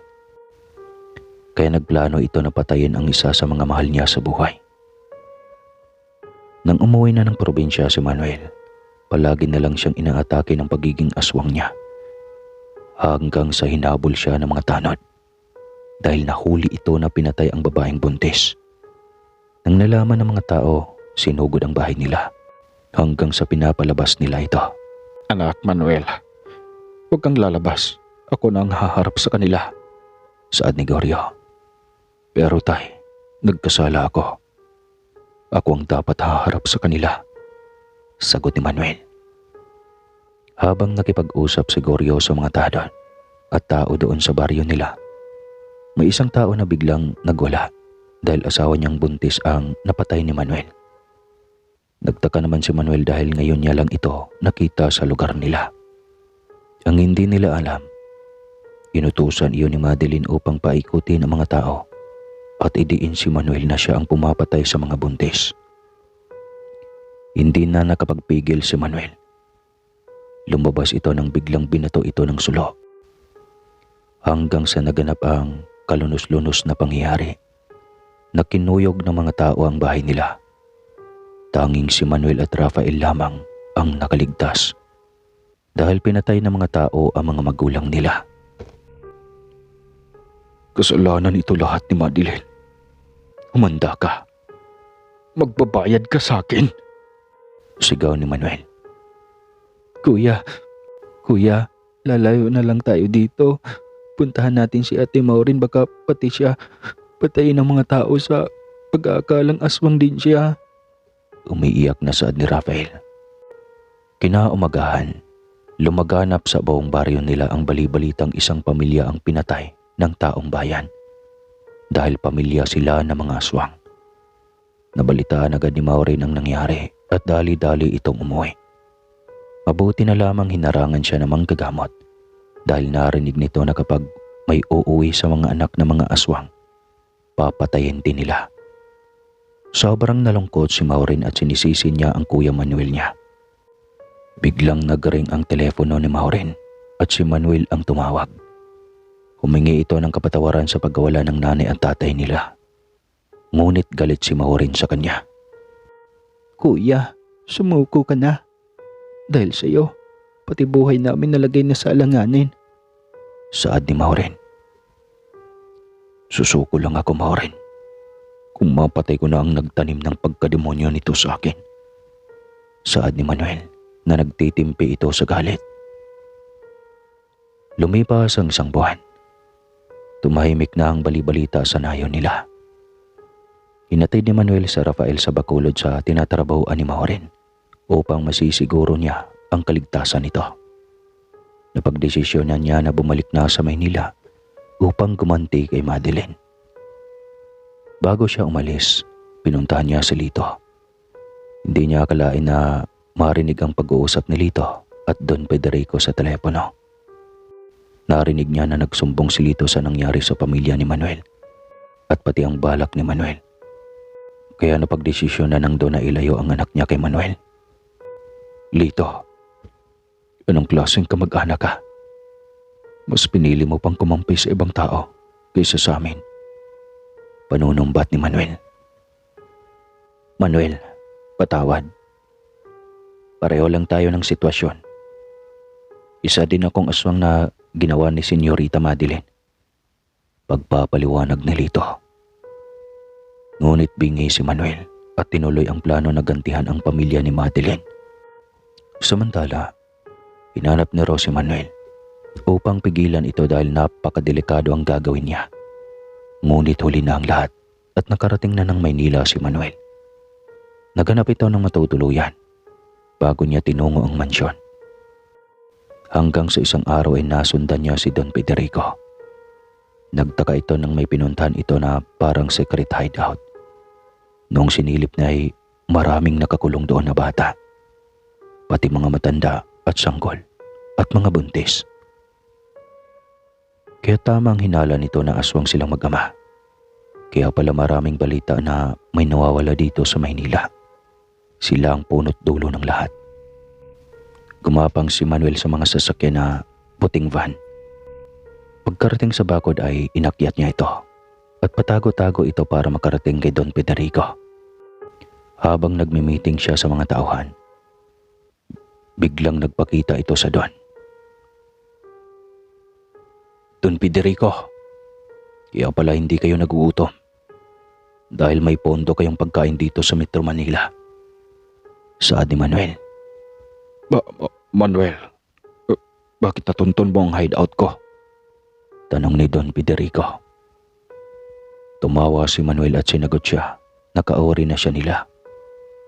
Kaya nagplano ito na patayin ang isa sa mga mahal niya sa buhay. Nang umuwi na ng probinsya si Manuel, palagi na lang siyang inaatake ng pagiging aswang niya. Hanggang sa hinabol siya ng mga tanod. Dahil nahuli ito na pinatay ang babaeng buntis. Nang nalaman ng mga tao, sinugod ang bahay nila. Hanggang sa pinapalabas nila ito. Anak Manuel, huwag kang lalabas. Ako na ang haharap sa kanila. Saad ni Goryo. Pero tay, nagkasala ako. Ako ang dapat haharap sa kanila. Sagot ni Manuel. Habang nakipag-usap si Goryo sa mga tanod at tao doon sa baryo nila, may isang tao na biglang nagwala dahil asawa niyang buntis ang napatay ni Manuel. Nagtaka naman si Manuel dahil ngayon niya lang ito nakita sa lugar nila. Ang hindi nila alam, inutusan iyon ni Madeline upang paikutin ang mga tao at idiin si Manuel na siya ang pumapatay sa mga buntis. Hindi na nakapagpigil si Manuel. Lumabas ito nang biglang binato ito ng sulo. Hanggang sa naganap ang kalunos-lunos na pangyayari na kinuyog ng mga tao ang bahay nila. Tanging si Manuel at Rafael lamang ang nakaligtas dahil pinatay ng mga tao ang mga magulang nila. Kasalanan ito lahat ni Madeline. Humanda ka. Magbabayad ka sa akin. Sigaw ni Manuel. Kuya, lalayo na lang tayo dito. Puntahan natin si Ate Maureen, baka pati siya patayin ng mga tao sa pag-aakalang aswang din siya. Umiiyak na saad ni Rafael. Kinaumagahan, lumaganap sa buong baryo nila ang balibalitang isang pamilya ang pinatay ng taong bayan. Dahil pamilya sila ng mga aswang. Nabalitaan agad ni Maureen ang nangyari at dali-dali itong umuwi. Mabuti na lamang hinarangan siya ng manggagamot dahil narinig nito na kapag may uuwi sa mga anak ng mga aswang, papatayin din nila. Sobrang nalungkot si Maureen at sinisisi niya ang Kuya Manuel niya. Biglang nagring ang telepono ni Maureen at si Manuel ang tumawag. Humingi ito ng kapatawaran sa pagkawala ng nanay at tatay nila. Ngunit galit si Maureen sa kanya. Kuya, sumuko ka na. Dahil sa iyo, pati buhay namin nalagay na sa alanganin. Saad ni Maureen. Susuko lang ako, Maureen. Kung mapatay ko na ang nagtanim ng pagkademonyo nito sa akin. Saad ni Manuel na nagtitimpi ito sa galit. Lumipas ang isang buwan. Tumahimik na ang balibalita sa nayon nila. Hinatid ni Manuel sa Rafael sa Bacolod sa tinatrabahoan ni Maureen upang masisiguro niya ang kaligtasan nito. Napagdesisyonan niya na bumalik na sa Maynila upang gumanti kay Madeline. Bago siya umalis, pinuntahan niya si Lito. Hindi niya akalain na marinig ang pag-uusap ni Lito at Don Federico sa telepono. Narinig niya na nagsumbong si Lito sa nangyari sa pamilya ni Manuel at pati ang balak ni Manuel. Kaya napagdesisyonan ng Don na ilayo ang anak niya kay Manuel. Lito, anong klaseng kamag-anak ka? Mas pinili mo pang kumampi sa ibang tao kaysa sa amin. Panunumbat ni Manuel. Manuel, patawad. Pareho lang tayo ng sitwasyon. Isa din akong aswang na ginawa ni Senyorita Madeline. Pagpapaliwanag ni Lito. Ngunit bingi si Manuel at tinuloy ang plano na gantihan ang pamilya ni Madeline. Samantala, hinanap ni Rose si Manuel upang pigilan ito dahil napakadelikado ang gagawin niya. Ngunit huli na ang lahat at nakarating na ng Maynila si Manuel. Naganap ito ng matutuluyan bago niya tinungo ang mansyon. Hanggang sa isang araw ay nasundan niya si Don Federico. Nagtaka ito nang may pinuntahan ito na parang secret hideout. Noong sinilip na ay maraming nakakulong doon na bata. Pati mga matanda at sanggol at mga buntis. Kaya tama ang hinala nito na aswang silang mag-ama. Kaya pala maraming balita na may nawawala dito sa Maynila. Sila ang punot dulo ng lahat. Gumapang si Manuel sa mga sasakyan na puting van. Pagkarating sa bakod ay inakyat niya ito at patago-tago ito para makarating kay Don Federico. Habang nagmi-meeting siya sa mga tauhan, biglang nagpakita ito sa Don. Don Federico, kaya pala hindi kayo naguutom dahil may pondo kayong pagkain dito sa Metro Manila. Saad ni Manuel. Manuel, bakit natuntun mo ang hideout ko? Tanong ni Don Federico. Tumawa si Manuel at sinagot siya. Nakaawari na siya nila.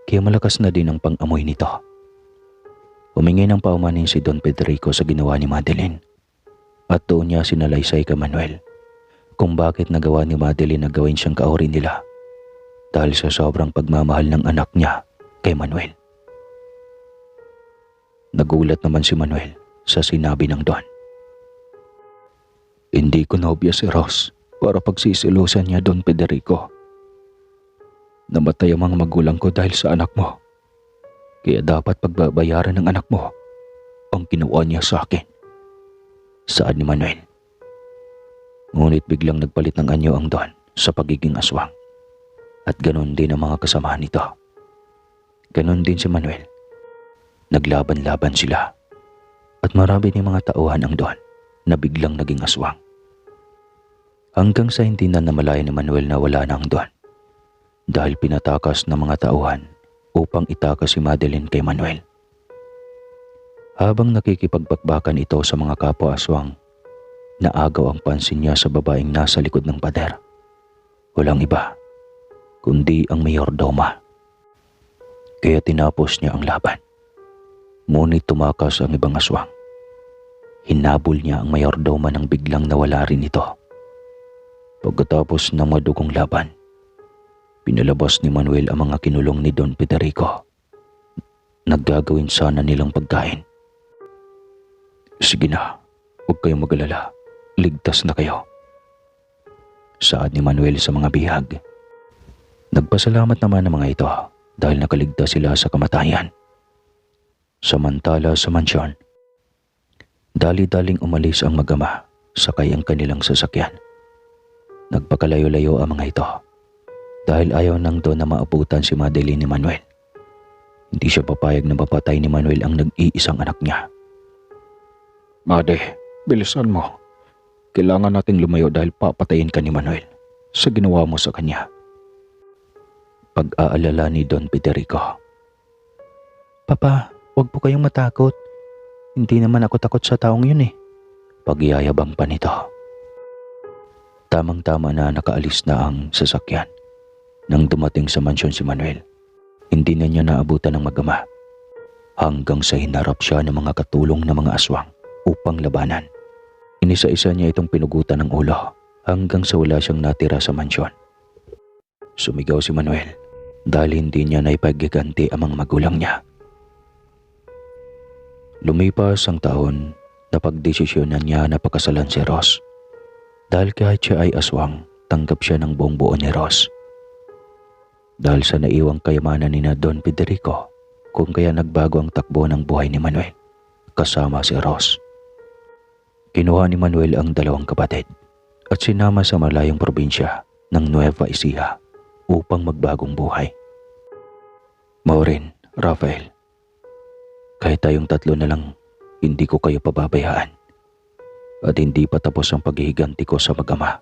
Kaya malakas na din ang pang-amoy nito. Humingi ng paumanin si Don Federico sa ginawa ni Madeline. At doon niya sinalaysay kay Manuel kung bakit nagawa ni Madeline na gawin siyang kaawari nila dahil sa sobrang pagmamahal ng anak niya kay Manuel. Nagulat naman si Manuel sa sinabi ng Don. Hindi ko nobya si Ross para pagsisilusan niya, Don Federico. Namatay ang mga magulang ko dahil sa anak mo. Kaya dapat pagbabayaran ng anak mo ang ginawa niya sa akin. Saad ni Manuel. Ngunit biglang nagpalit ng anyo ang Don sa pagiging aswang. At ganon din ang mga kasamahan nito. Ganon din si Manuel. Naglaban-laban sila. At marami ng mga tauhan ang Don na biglang naging aswang. Hanggang sa hindi na namalayan ni Manuel na wala na ang Don. Dahil pinatakas ng mga tauhan upang itakas si Madeline kay Manuel. Habang nakikipagpakbakan ito sa mga kapwa-aswang, naagaw ang pansin niya sa babaeng nasa likod ng pader. Walang iba, kundi ang mayordoma. Kaya tinapos niya ang laban. Ngunit tumakas ang ibang aswang. Hinabol niya ang mayordoma nang biglang nawala rin ito. Pagkatapos ng madugong laban, pinalabas ni Manuel ang mga kinulong ni Don Federico. Naggagawin sana nilang pagkain. Sige na, huwag kayong mag-alala. Ligtas na kayo. Saad ni Manuel sa mga bihag. Nagpasalamat naman ang mga ito dahil nakaligtas sila sa kamatayan. Samantala sa mansyon, dali-daling umalis ang mag-ama sakay ang kanilang sasakyan. Nagpakalayo-layo ang mga ito dahil ayaw nang doon na maabutan si Madeline ni Manuel. Hindi siya papayag na mapatay ni Manuel ang nag-iisang anak niya. Made, bilisan mo. Kailangan nating lumayo dahil papatayin ka ni Manuel sa ginawa mo sa kanya. Pag-aalala ni Don Federico. Papa, huwag po kayong matakot. Hindi naman ako takot sa taong yun eh. Pagyayabang pa nito. Tamang-tama na nakaalis na ang sasakyan. Nang dumating sa mansyon si Manuel, hindi na niya naabutan ng mag-ama. Hanggang sa hinarap siya ng mga katulong na mga aswang upang labanan. Inisa-isa niya itong pinugutan ng ulo hanggang sa wala siyang natira sa mansyon. Sumigaw si Manuel dahil hindi niya naipaggiganti ang mga magulang niya. Lumipas ang taon na pagdesisyonan niya na pakasalan si Ross. Dahil kahit siya ay aswang, tanggap siya ng buong buo ni Ross. Dahil sa naiwang kayamanan ni Don Federico, kung kaya nagbago ang takbo ng buhay ni Manuel kasama si Ross. Kinuha ni Manuel ang dalawang kapatid at sinama sa malayong probinsya ng Nueva Ecija upang magbagong buhay. Maureen, Rafael, kahit tayong tatlo na lang, hindi ko kayo pababayaan at hindi pa tapos ang paghihiganti ko sa mag-ama.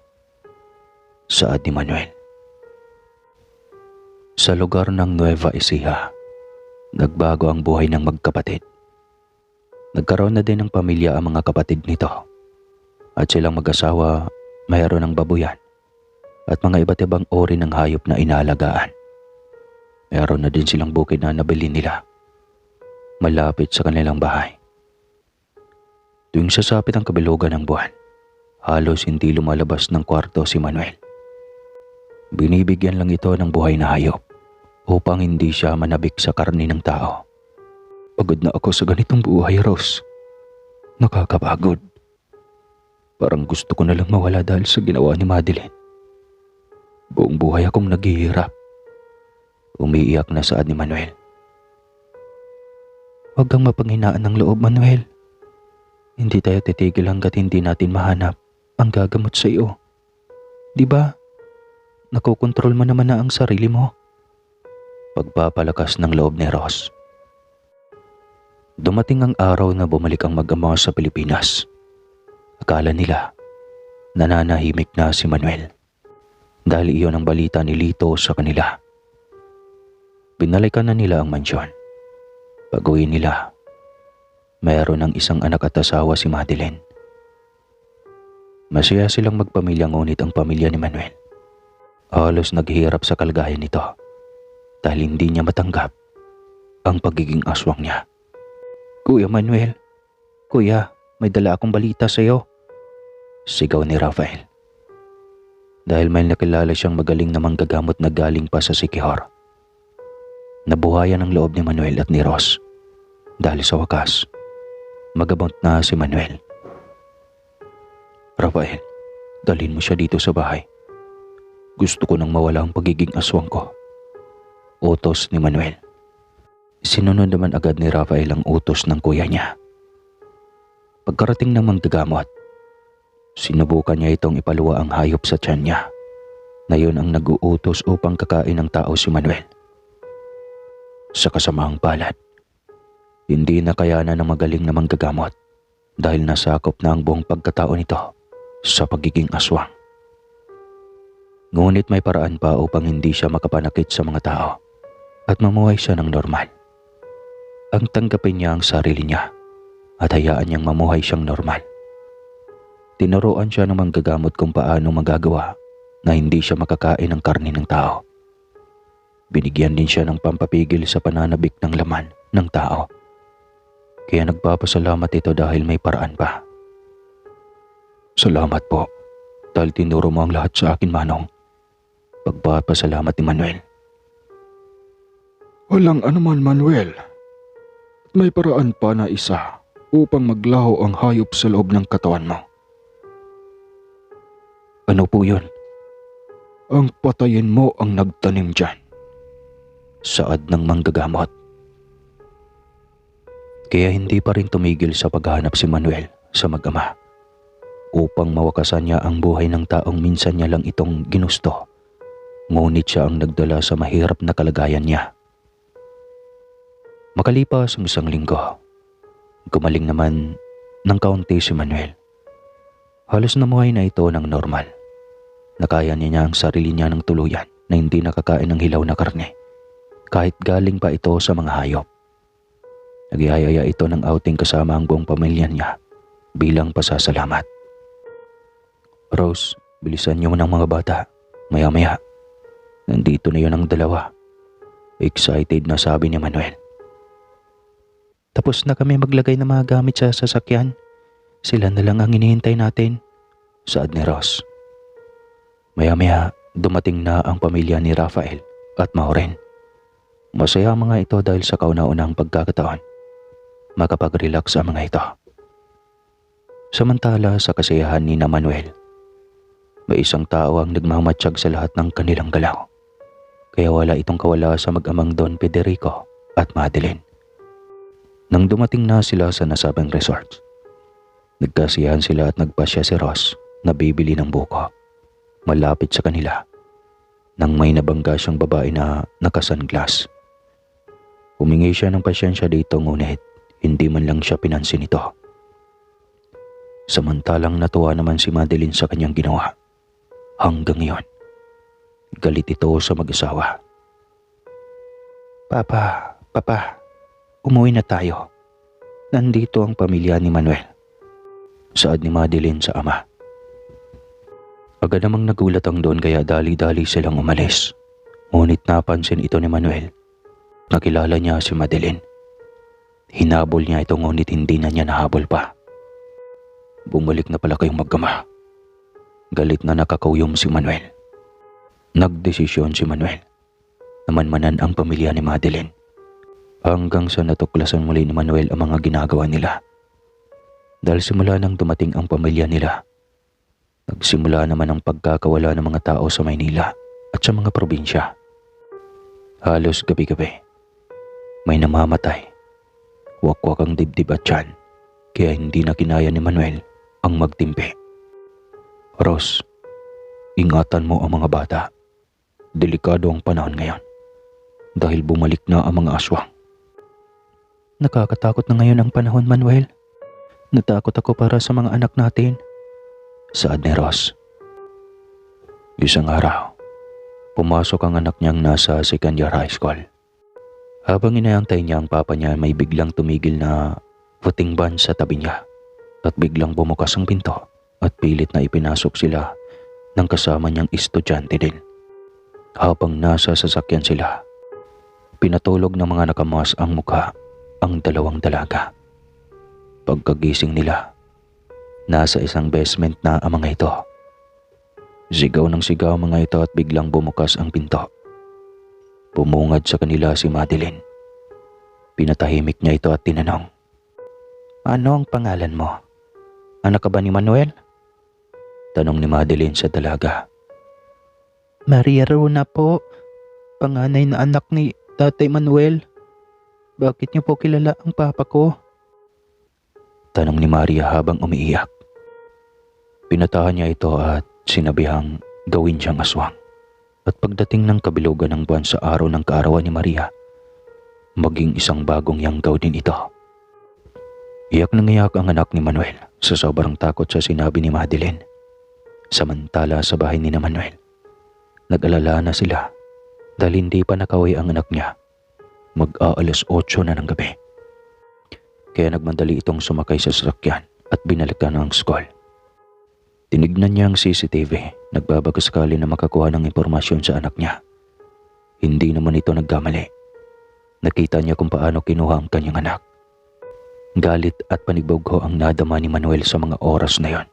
Saad ni Manuel. Sa lugar ng Nueva Ecija, nagbago ang buhay ng magkapatid. Nagkaroon na din ng pamilya ang mga kapatid nito at silang mag-asawa mayroon ng babuyan at mga iba't ibang uri ng hayop na inaalagaan. Mayroon na din silang bukid na nabili nila malapit sa kanilang bahay. Tuwing sasapit ang kabilugan ng buwan, halos hindi lumalabas ng kwarto si Manuel. Binibigyan lang ito ng buhay na hayop upang hindi siya manabik sa karni ng tao. Pagod na ako sa ganitong buhay, Rose. Nakakapagod. Parang gusto ko na lang mawala dahil sa ginawa ni Madeline. Buong buhay akong naghihirap. Umiiyak na saad ni Manuel. Huwag kang mapanghinaan ng loob, Manuel. Hindi tayo titigil hanggat hindi natin mahanap ang gagamot sa iyo. Di ba? Nakokontrol mo naman na ang sarili mo. Pagpapalakas ng loob ni Ross. Dumating ang araw na bumalik ang mag-ama sa Pilipinas. Akala nila nananahimik na si Manuel dahil iyon ang balita ni Lito sa kanila. Binalikan na nila ang mansyon. Pag-uwi nila, mayroon ng isang anak at asawa si Madeline. Masaya silang magpamilya ngunit ang pamilya ni Manuel halos naghihirap sa kalagayan nito dahil hindi niya matanggap ang pagiging aswang niya. Kuya Manuel, Kuya, may dala akong balita sa iyo. Sigaw ni Rafael. Dahil may nakilala siyang magaling na manggagamot na galing pa sa Siquijor. Nabuhayan ang loob ni Manuel at ni Ross dahil sa wakas, magabot na si Manuel. Rafael, dalhin mo siya dito sa bahay. Gusto ko nang mawala ang pagiging aswang ko. Utos ni Manuel. Sinunod naman agad ni Rafael ang utos ng kuya niya. Pagkarating ng manggagamot, sinubukan niya itong ipaluwa ang hayop sa tiyan niya na yun ang nag-uutos upang kakain ng tao si Manuel. Sa kasamaang palad, hindi na kayanan ng magaling na manggagamot dahil nasakop na ang buong pagkatao nito sa pagiging aswang. Ngunit may paraan pa upang hindi siya makapanakit sa mga tao at mamuhay siya ng normal. Ang tanggapin niya ang sarili niya at hayaan niyang mamuhay siyang normal. Tinuruan siya ng manggagamot kung paano magagawa na hindi siya makakain ng karne ng tao. Binigyan din siya ng pampapigil sa pananabik ng laman ng tao. Kaya nagpapasalamat ito dahil may paraan pa. Salamat po dahil tinuro mo ang lahat sa akin, Manong. Pagpapasalamat ni Manuel. Walang anuman, Manuel. May paraan pa na isa upang maglaho ang hayop sa loob ng katawan mo. Ano po yun? Ang patayin mo ang nagtanim dyan. Saad ng manggagamot. Kaya hindi pa rin tumigil sa paghahanap si Manuel sa mag-ama upang mawakasan niya ang buhay ng taong minsan niya lang itong ginusto. Ngunit siya ang nagdala sa mahirap na kalagayan niya. Makalipas ang isang linggo, gumaling naman ng kaunti si Manuel. Halos namuhay na ito ng normal. Nakaya niya ang sarili niya ng tuluyan na hindi nakakain ng hilaw na karne, kahit galing pa ito sa mga hayop. Nagyayaya ito ng outing kasama ang buong pamilya niya bilang pasasalamat. Rose, bilisan niyo ng mga bata. Maya-maya, nandito na yun ang dalawa. Excited na sabi ni Manuel. Tapos na kami maglagay ng mga gamit sa sasakyan. Sila na lang ang hinihintay natin, saad ni Ross. Maya-maya, dumating na ang pamilya ni Rafael at Maureen. Masaya ang mga ito dahil sa kauna-unahang pagkakataon. Makapag-relax ang mga ito. Samantala sa kasiyahan ni Manuel, may isang tao ang nagmamatsyag sa lahat ng kanilang galaw. Kaya wala itong kawala sa mag-amang Don Federico at Madeline. Nang dumating na sila sa nasabing resort, nagkasiyahan sila at nagpasya si Ross na bibili ng buko malapit sa kanila nang may nabangga siyang babae na nakasunglass. Humingi siya ng pasyensya dito ngunit hindi man lang siya pinansin ito. Samantalang natuwa naman si Madeline sa kanyang ginawa. Hanggang ngayon, galit ito sa mag-asawa. Papa, umuwi na tayo. Nandito ang pamilya ni Manuel, saad ni Madeline sa ama. Agad namang nagulat ang Don kaya dali-dali silang umalis. Ngunit napansin ito ni Manuel. Nakilala niya si Madeline. Hinabol niya ito ngunit hindi na niya nahabol pa. Bumalik na pala kayong mag-ama. Galit na nakakauyom si Manuel. Nagdesisyon si Manuel na manmanan ang pamilya ni Madeline hanggang sa natuklasan muli ni Manuel ang mga ginagawa nila. Dahil simula nang dumating ang pamilya nila, nagsimula naman ang pagkakawala ng mga tao sa Maynila at sa mga probinsya. Halos gabi-gabi, may namamatay. Wakwak ang dibdib at tiyan, kaya hindi na kinaya ni Manuel ang magtimpi. Ros, ingatan mo ang mga bata. Delikado ang panahon ngayon dahil bumalik na ang mga aswang. Nakakatakot na ngayon ang panahon, Manuel. Natakot ako para sa mga anak natin. Saad ni Ros. Isang araw, pumasok ang anak niyang nasa second year high school. Habang inaantay niya ang papa niya, may biglang tumigil na voting van sa tabi niya at biglang bumukas ang pinto at pilit na ipinasok sila ng kasama niyang estudyante din. Habang nasa sasakyan sila, pinatulog ng mga nakamas ang mukha ang dalawang dalaga. Pagkagising nila, nasa isang basement na ang mga ito. Sigaw ng sigaw ang mga ito at biglang bumukas ang pinto. Bumungad sa kanila si Madeline. Pinatahimik niya ito at tinanong, "Ano ang pangalan mo? Anak ka ba ni Manuel?" Tanong ni Madeline sa dalaga. "Maria Rona po, panganay na anak ni Tatay Manuel. Bakit niyo po kilala ang papa ko?" Tanong ni Maria habang umiiyak. Pinatahan niya ito at sinabihang gawin siyang aswang. At pagdating ng kabilugan ng buwan sa araw ng kaarawan ni Maria, maging isang bagong yanggaw din ito. Iyak nang iyak ang anak ni Manuel sa sobrang takot sa sinabi ni Madeline. Samantala sa bahay ni Manuel, nag-alala na sila dahil hindi pa nakauwi ang anak niya. Mag-aalas 8 na ng gabi. Kaya nagmadali itong sumakay sa sasakyan at binalikan ang school. Tinignan niya ang CCTV, nagbabakasakali na makakuha ng impormasyon sa anak niya. Hindi naman ito nagkamali. Nakita niya kung paano kinuha ang kanyang anak. Galit at panibugho ang nadama ni Manuel sa mga oras na yon.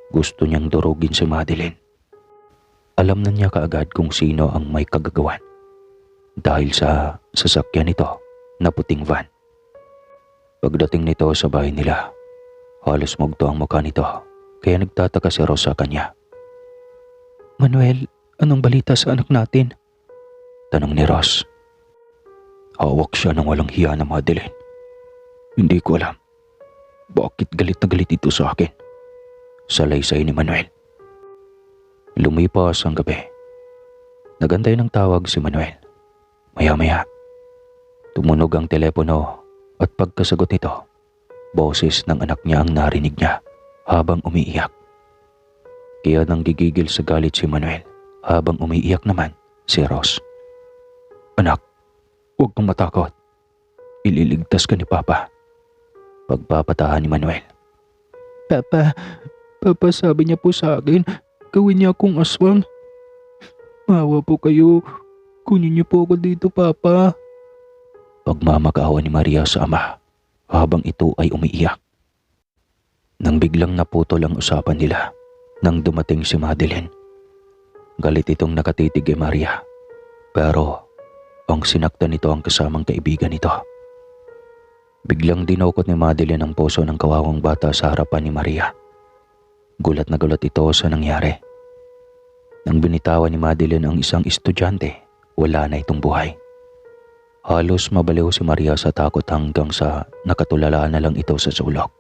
Gusto niyang durugin si Madeline. Alam na niya kaagad kung sino ang may kagagawan dahil sa sasakyan nito na puting van. Pagdating nito sa bahay nila, halos mugto ang mukha nito kaya nagtataka si Ros sa kanya. "Manuel, anong balita sa anak natin?" Tanong ni Ros. Hawak siya ng walang hiya na Madeline. "Hindi ko alam. Bakit galit na galit ito sa akin?" Salaysay ni Manuel. Lumipas ang gabi. Nagantay ng tawag si Manuel. Maya-maya, tumunog ang telepono at pagkasagot nito, boses ng anak niya ang narinig niya habang umiiyak. Kaya nang gigigil sa galit si Manuel habang umiiyak naman si Ros. "Anak, huwag kang matakot. Ililigtas ka ni Papa." Pagpapatahan ni Manuel. Papa sabi niya po sa akin, gawin niya akong aswang. Maawa po kayo. Kunin niyo po ako dito, Papa. Pagmamakaawa ni Maria sa ama habang ito ay umiiyak. Nang biglang naputol ang usapan nila nang dumating si Madeline. Galit itong nakatitig kay Maria, pero ang sinaktan nito ang kasamang kaibigan nito. Biglang dinukot ni Madeline ang puso ng kawawang bata sa harapan ni Maria. Gulat na gulat ito sa nangyari. Nang binitawan ni Madeline ang isang estudyante, wala na itong buhay. Halos mabaliw si Maria sa takot hanggang sa nakatulala na lang ito sa sulok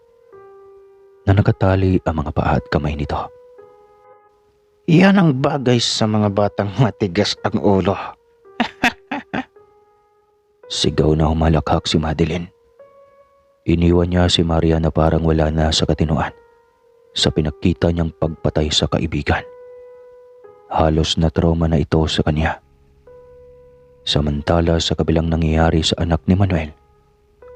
na nakatali ang mga paa at kamay nito. Iyan ang bagay sa mga batang matigas ang ulo. Sigaw na humalakhak si Madeline. Iniwan niya si Maria na parang wala na sa katinuan sa pinakita niyang pagpatay sa kaibigan. Halos na trauma na ito sa kanya. Samantala sa kabilang nangyayari sa anak ni Manuel,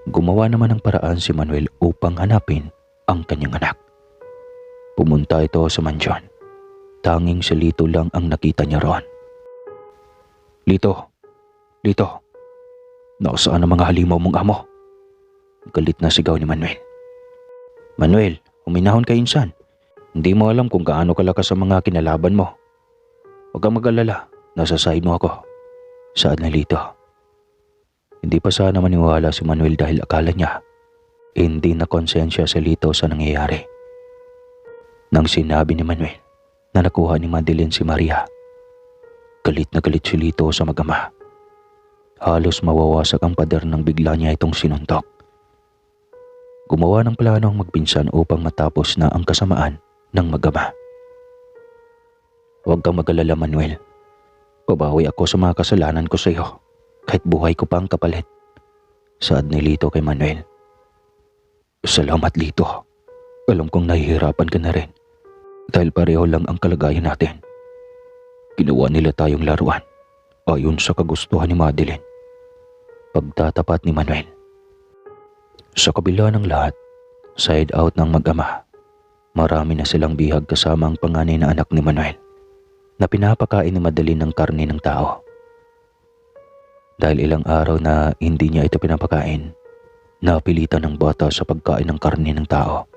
gumawa naman ng paraan si Manuel upang hanapin ang kanyang anak. Pumunta ito sa mansyon. Tanging si Lito lang ang nakita niya roon. Lito, nasaan ang mga halimaw mong amo? Galit na sigaw ni Manuel. Manuel, huminahon ka insan. Hindi mo alam kung gaano kalakas ang mga kinalaban mo. Huwag kang mag-alala, nasa side mo ako. Saad na Lito. Hindi pa sana maniwala si Manuel dahil akala niya hindi na konsensya si Lito sa nangyayari. Nang sinabi ni Manuel na nakuha ni Madeline si Maria, galit na galit si Lito sa mag-ama. Halos mawawasak ang pader nang bigla niya itong sinuntok. Gumawa ng plano ang magpinsan upang matapos na ang kasamaan ng mag-ama. Huwag kang mag-alala, Manuel. Babawi ako sa mga kasalanan ko sa iyo, kahit buhay ko pa ang kapalit. Saad ni Lito kay Manuel. Salamat, Lito. Alam kong nahihirapan ka na rin dahil pareho lang ang kalagayan natin. Ginawa nila tayong laruan ayon sa kagustuhan ni Madeline. Pagtatapat ni Manuel. Sa kabila ng lahat, side out ng mag-ama, marami na silang bihag kasama ang panganay na anak ni Manuel na pinapakain ni Madeline ng karne ng tao. Dahil ilang araw na hindi niya ito pinapakain, napilitan ng bata sa pagkain ng karne ng tao.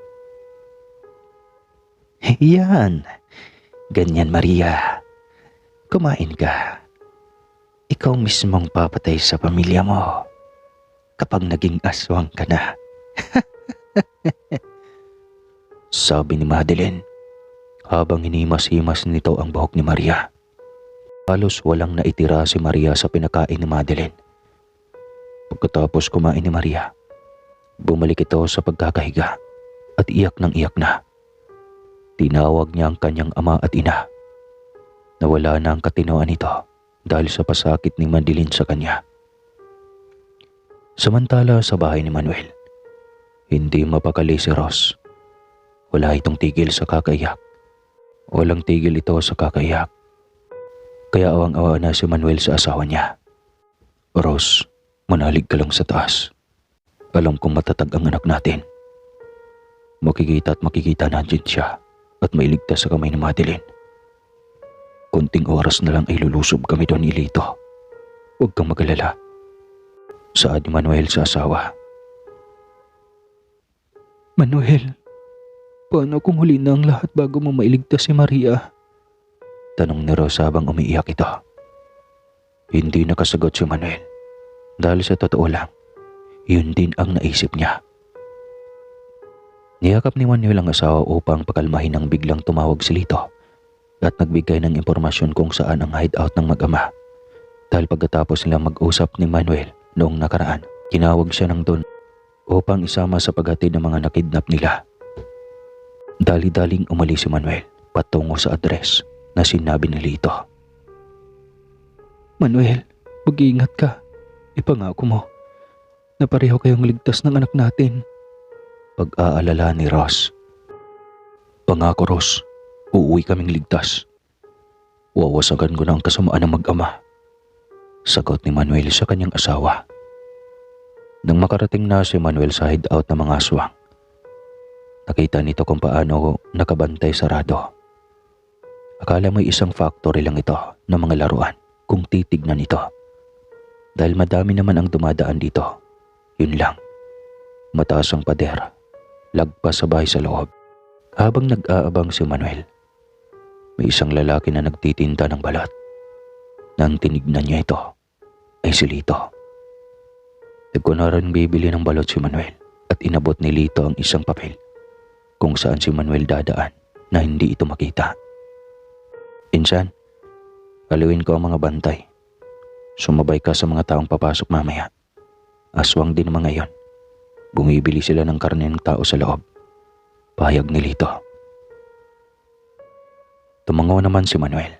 Yan, ganyan Maria. Kumain ka. Ikaw mismong papatay sa pamilya mo kapag naging aswang ka na. Sabi ni Madeline habang hinimas-himas nito ang buhok ni Maria. Halos walang naitira si Maria sa pinakain ni Madeline. Pagkatapos kumain ni Maria, bumalik ito sa pagkakahiga at iyak ng iyak na. Tinawag niya ang kanyang ama at ina. Nawala na ang katinoan nito dahil sa pasakit ni Madeline sa kanya. Samantala sa bahay ni Manuel, hindi mapakali si Ross. Wala itong tigil sa kakaiyak. Walang tigil ito sa kakaiyak. Kaya awang-awa na si Manuel sa asawa niya. Ross, manalig ka lang sa taas. Alam kong matatag ang anak natin. Makikita at makikita nandiyan siya at mailigtas sa kamay ni Madeline. Kunting oras na lang ay lulusob kami doon ni Lito. Huwag kang mag-alala. Saad ni Manuel sa asawa. Manuel, paano kung huli na ang lahat bago mo mailigtas si Maria? Tanong ni Ross habang umiiyak ito. Hindi nakasagot si Manuel dahil sa totoo lang, yun din ang naisip niya. Niyakap ni Manuel ang asawa upang pakalmahin ang biglang tumawag si Lito at nagbigay ng impormasyon kung saan ang hideout ng mag-ama. Dahil pagkatapos nilang mag-usap ni Manuel noong nakaraan, tinawag siya ng Don upang isama sa paghatid ng mga nakidnap nila. Dali-daling umalis si Manuel patungo sa address na sinabi ni Lito. Manuel, mag-iingat ka. Ipangako mo na pareho kayong ligtas ng anak natin. Pag-aalala ni Ross. Pangako, Ross, uuwi kaming ligtas. Wawasagan ko na ang kasamaan ng mag-ama. Sagot ni Manuel sa kanyang asawa. Nang makarating na si Manuel sa hideout ng mga aswang, nakita nito kung paano nakabantay sarado. Akala mo'y isang factory lang ito ng mga laruan kung titignan ito. Dahil madami naman ang dumadaan dito. Yun lang. Mataas ang pader. Lagpas sa bahay sa loob. Habang nag-aabang si Manuel, may isang lalaki na nagtitinda ng balat. Nang tinignan niya ito, ay si Lito. Nagkunaran bibili ng balot si Manuel at inabot ni Lito ang isang papel kung saan si Manuel dadaan na hindi ito makita. Insan, haluin ko ang mga bantay. Sumabay ka sa mga taong papasok mamaya. Aswang din mga yon. Bumibili sila ng karne ng tao sa loob. Pahayag ni Lito. Tumango naman si Manuel.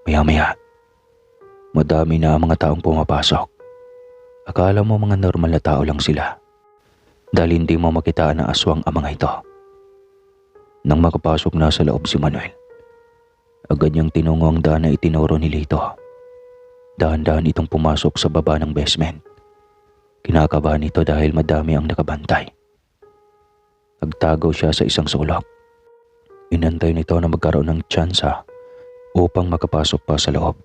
Maya-maya, madami na ang mga taong pumapasok. Akala mo mga normal na tao lang sila dahil hindi mo makitaan na aswang ang mga ito. Nang makapasok na sa loob si Manuel, agad niyang tinungo ang daan na itinuro ni Lito. Dahan-dahan itong pumasok sa baba ng basement. Kinakabahan ito dahil madami ang nakabantay. Nagtago siya sa isang sulok. Inantay nito na magkaroon ng tsansa upang makapasok pa sa loob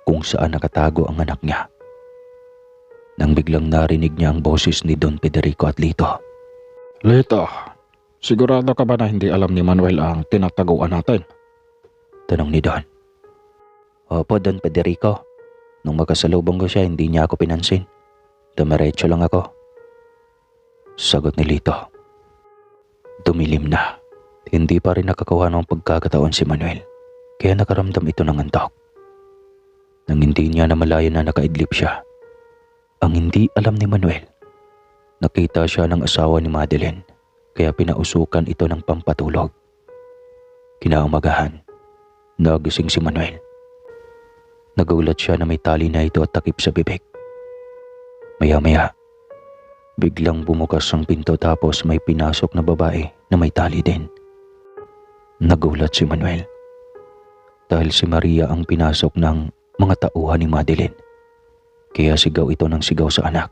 kung saan nakatago ang anak niya. Nang biglang narinig niya ang boses ni Don Federico at Lito. Lito, sigurado ka ba na hindi alam ni Manuel ang tinataguan natin? Tanong ni Don. Opo, Don Federico. Nung makasalubong ko siya, hindi niya ako pinansin. Dumiretso lang ako. Sagot ni Lito. Dumilim na. Hindi pa rin nakakawa ng pagkakataon si Manuel, kaya nakaramdam ito ng antok. Nang hindi niya namalayan na nakaidlip siya, ang hindi alam ni Manuel, nakita siya ng asawa ni Madeline, kaya pinausukan ito ng pampatulog. Kinaumagahan, nagising si Manuel. Nagulat siya na may tali na ito at takip sa bibig. Maya-maya, biglang bumukas ang pinto tapos may pinasok na babae na may tali din. Nagulat si Manuel dahil si Maria ang pinasok ng mga tauhan ni Madeline. Kaya sigaw ito ng sigaw sa anak.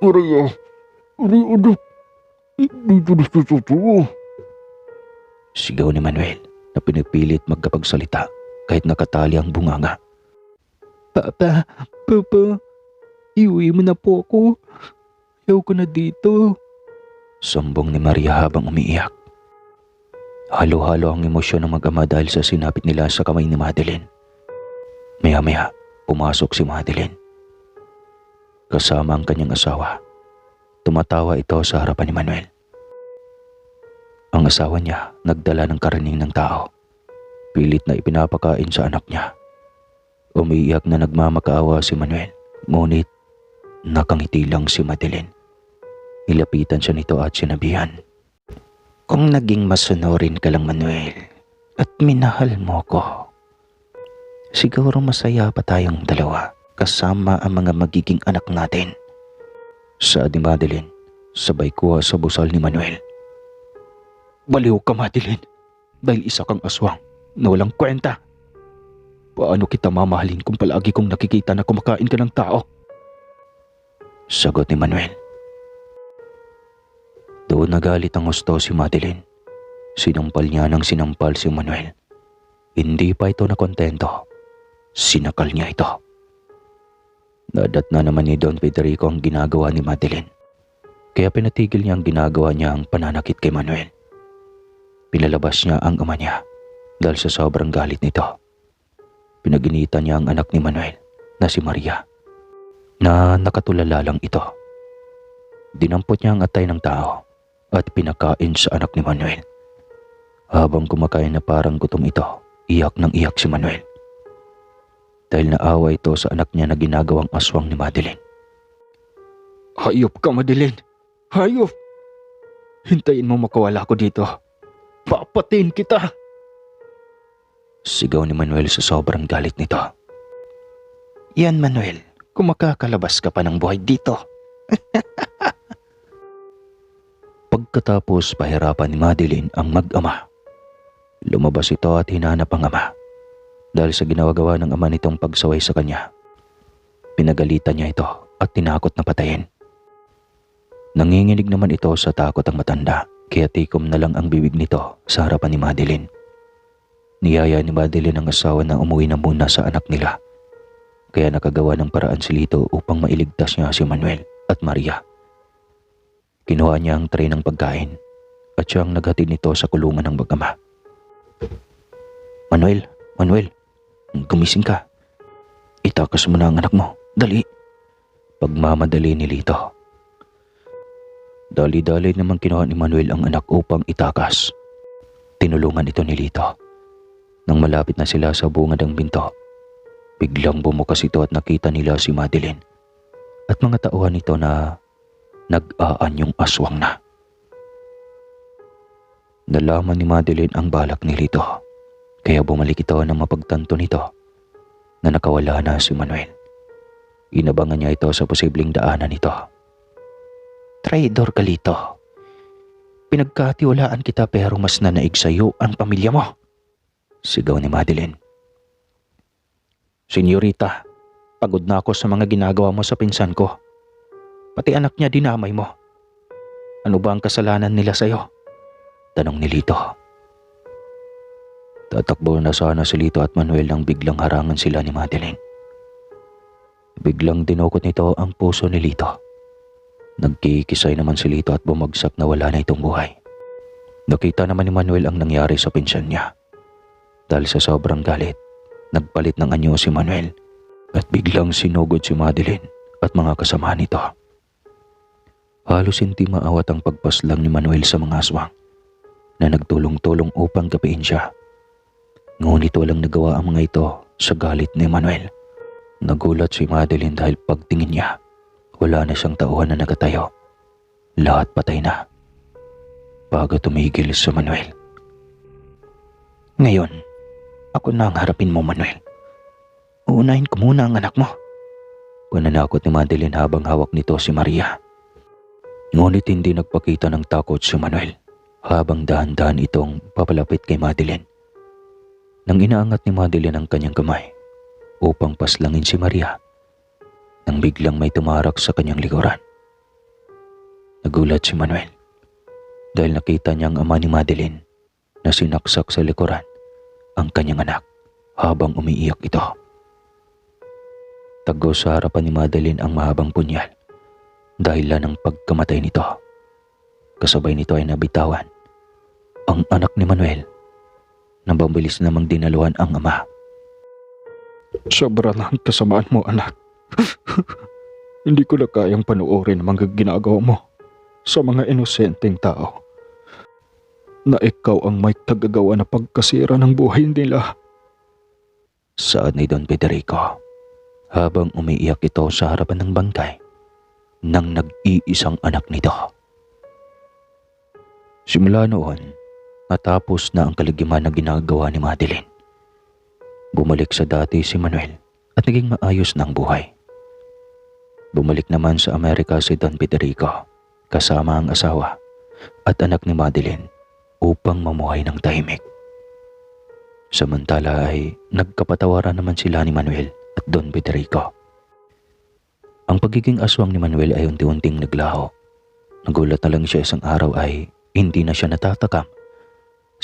Maria, anak, dito na sa totoo. Sigaw ni Manuel na pinipilit magkapagsalita kahit nakatali ang bunganga. Papa, iuwi mo na po ako. Ayaw ko na dito. Sumbong ni Maria habang umiiyak. Halo-halo ang emosyon ng mag-ama dahil sa sinapit nila sa kamay ni Madeline. Maya-maya, pumasok si Madeline. Kasama ang kanyang asawa. Tumatawa ito sa harapan ni Manuel. Ang asawa niya nagdala ng karining ng tao. Pilit na ipinapakain sa anak niya. Umiiyak na nagmamakaawa si Manuel. Ngunit nakangiti lang si Madeline. Nilapitan siya nito at sinabihan. Kung naging masunurin ka lang, Manuel, at minahal mo ko, siguro masaya pa tayong dalawa kasama ang mga magiging anak natin. Saad ni Madeline, sabay kuha sa busal ni Manuel. Baliw ka, Madeline, dahil isa kang aswang na walang kwenta. Paano kita mamahalin kung palagi kong nakikita na kumakain ka ng tao? Sagot ni Manuel. Doon nagalit ang husto si Madeline. Sinampal niya ng sinampal si Manuel. Hindi pa ito nakontento. Sinakal niya ito. Nadat na naman ni Don Federico ang ginagawa ni Madeline. Kaya pinatigil niya ang ginagawa niya ang pananakit kay Manuel. Pinalabas niya ang ama niya dahil sa sobrang galit nito. Pinaginitan niya ang anak ni Manuel na si Maria na nakatulala lang ito. Dinampot niya ang atay ng tao at pinakain sa anak ni Manuel. Habang kumakain na parang gutom ito, iyak ng iyak si Manuel. Dahil naawa ito sa anak niya na ginagawang aswang ni Madeline. Hayop ka, Madeline. Hayop! Hintayin mo makawala ko dito. Papatin kita! Sigaw ni Manuel sa sobrang galit nito. Yan, Manuel, kung makakalabas ka pa ng buhay dito. Pagkatapos pahirapan ni Madeline ang mag-ama, lumabas ito at hinanap ang ama. Dahil sa ginawa-gawa ng ama nitong pagsaway sa kanya, pinagalitan niya ito at tinakot na patayin. Nanginginig naman ito sa takot ang matanda, kaya tikom na lang ang bibig nito sa harapan ni Madeline. Niyaya ni Madeline ang asawa na umuwi na muna sa anak nila. Kaya nakagawa ng paraan si Lito upang mailigtas niya si Manuel at Maria. Kinuha niya ang tray ng pagkain at siyang naghatid nito sa kulungan ng mag-ama. Manuel, gumising ka. Itakas mo na ang anak mo, dali. Pagmamadali ni Lito. Dali-dali namang kinuha ni Manuel ang anak upang itakas. Tinulungan ito ni Lito. Nang malapit na sila sa bungad ng pinto, biglang bumukas ito at nakita nila si Madeline at mga tauhan nito na nag-aanyong aswang na. Nalaman ni Madeline ang balak ni Lito, kaya bumalik ito ng mapagtanto nito na nakawala na si Manuel. Inabangan niya ito sa posibleng daanan nito. Traidor ka, Lito. Pinagkatiwalaan kita pero mas nanaig sa'yo ang pamilya mo. Sigaw ni Madeline. Senyorita, pagod na ako sa mga ginagawa mo sa pinsan ko. Pati anak niya dinamay mo. Ano ba ang kasalanan nila sa'yo? Tanong ni Lito. Tatakbo na sana si Lito at Manuel nang biglang harangan sila ni Madeline. Biglang dinukot nito ang puso ni Lito. Nagkikisay naman si Lito at bumagsak na wala na itong buhay. Nakita naman ni Manuel ang nangyari sa pinsan niya. Dahil sa sobrang galit, nagpalit ng anyo si Manuel at biglang sinugod si Madeline at mga kasama nito. Halos hindi maawat ang pagpaslang ni Manuel sa mga aswang na nagtulong-tulong upang gapiin siya. Ngunit walang nagawa ang mga ito sa galit ni Manuel. Nagulat si Madeline dahil pagtingin niya, wala na siyang tauhan na nakatayo. Lahat patay na. Bago tumigil si Manuel. Ngayon, ako na ang harapin mo, Manuel. Uunahin ko muna ang anak mo. Pananakot ni Madeline habang hawak nito si Maria. Ngunit hindi nagpakita ng takot si Manuel habang dahan-dahan itong papalapit kay Madeline. Nang inaangat ni Madeline ang kanyang kamay upang paslangin si Maria, nang biglang may tumarak sa kanyang likuran. Nagulat si Manuel dahil nakita niya ang ama ni Madeline na sinaksak sa likuran ang kanyang anak habang umiiyak ito. Tagos sa harapan ni Madeline ang mahabang punyal dahilan ng pagkamatay nito. Kasabay nito ay nabitawan ang anak ni Manuel nang mabilis namang dinaluhan ang ama. Sobra na ang kasamaan mo, anak. Hindi ko na kayang panoorin ang mga ginagawa mo sa mga inosenteng tao. Na ikaw ang may tagagawa na pagkasira ng buhay nila. Saad ni Don Federico habang umiiyak ito sa harapan ng bangkay ng nag-iisang anak nito. Simula noon, matapos na ang kaligiman na ginagawa ni Madeline, bumalik sa dati si Manuel at naging maayos na ang buhay. Bumalik naman sa Amerika si Don Federico kasama ang asawa at anak ni Madeline upang mamuhay ng tahimik. Samantala ay nagkapatawaran naman sila ni Manuel at Don Federico. Ang pagiging aswang ni Manuel ay unti-unting naglaho. Nagulat na lang siya isang araw ay hindi na siya natatakam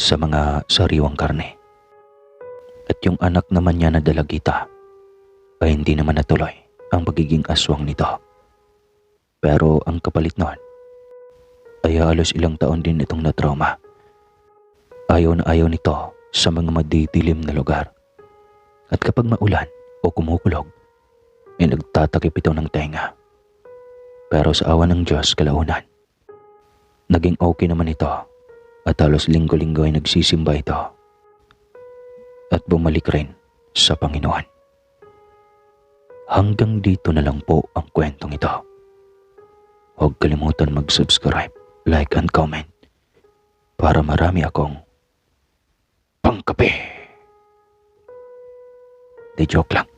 sa mga sariwang karne. At yung anak naman niya na dalagita ay hindi naman natuloy ang pagiging aswang nito. Pero ang kapalit noon ay halos ilang taon din itong natrauma. Ayaw na ayaw nito sa mga madidilim na lugar. At kapag maulan o kumukulog, ay nagtatakip ito ng tenga. Pero sa awa ng Diyos kalaunan, naging okay naman ito at halos linggo-linggo ay nagsisimba ito. At bumalik rin sa Panginoon. Hanggang dito na lang po ang kwentong ito. Huwag kalimutan mag-subscribe, like and comment para marami akong pangkape. Di joke lang.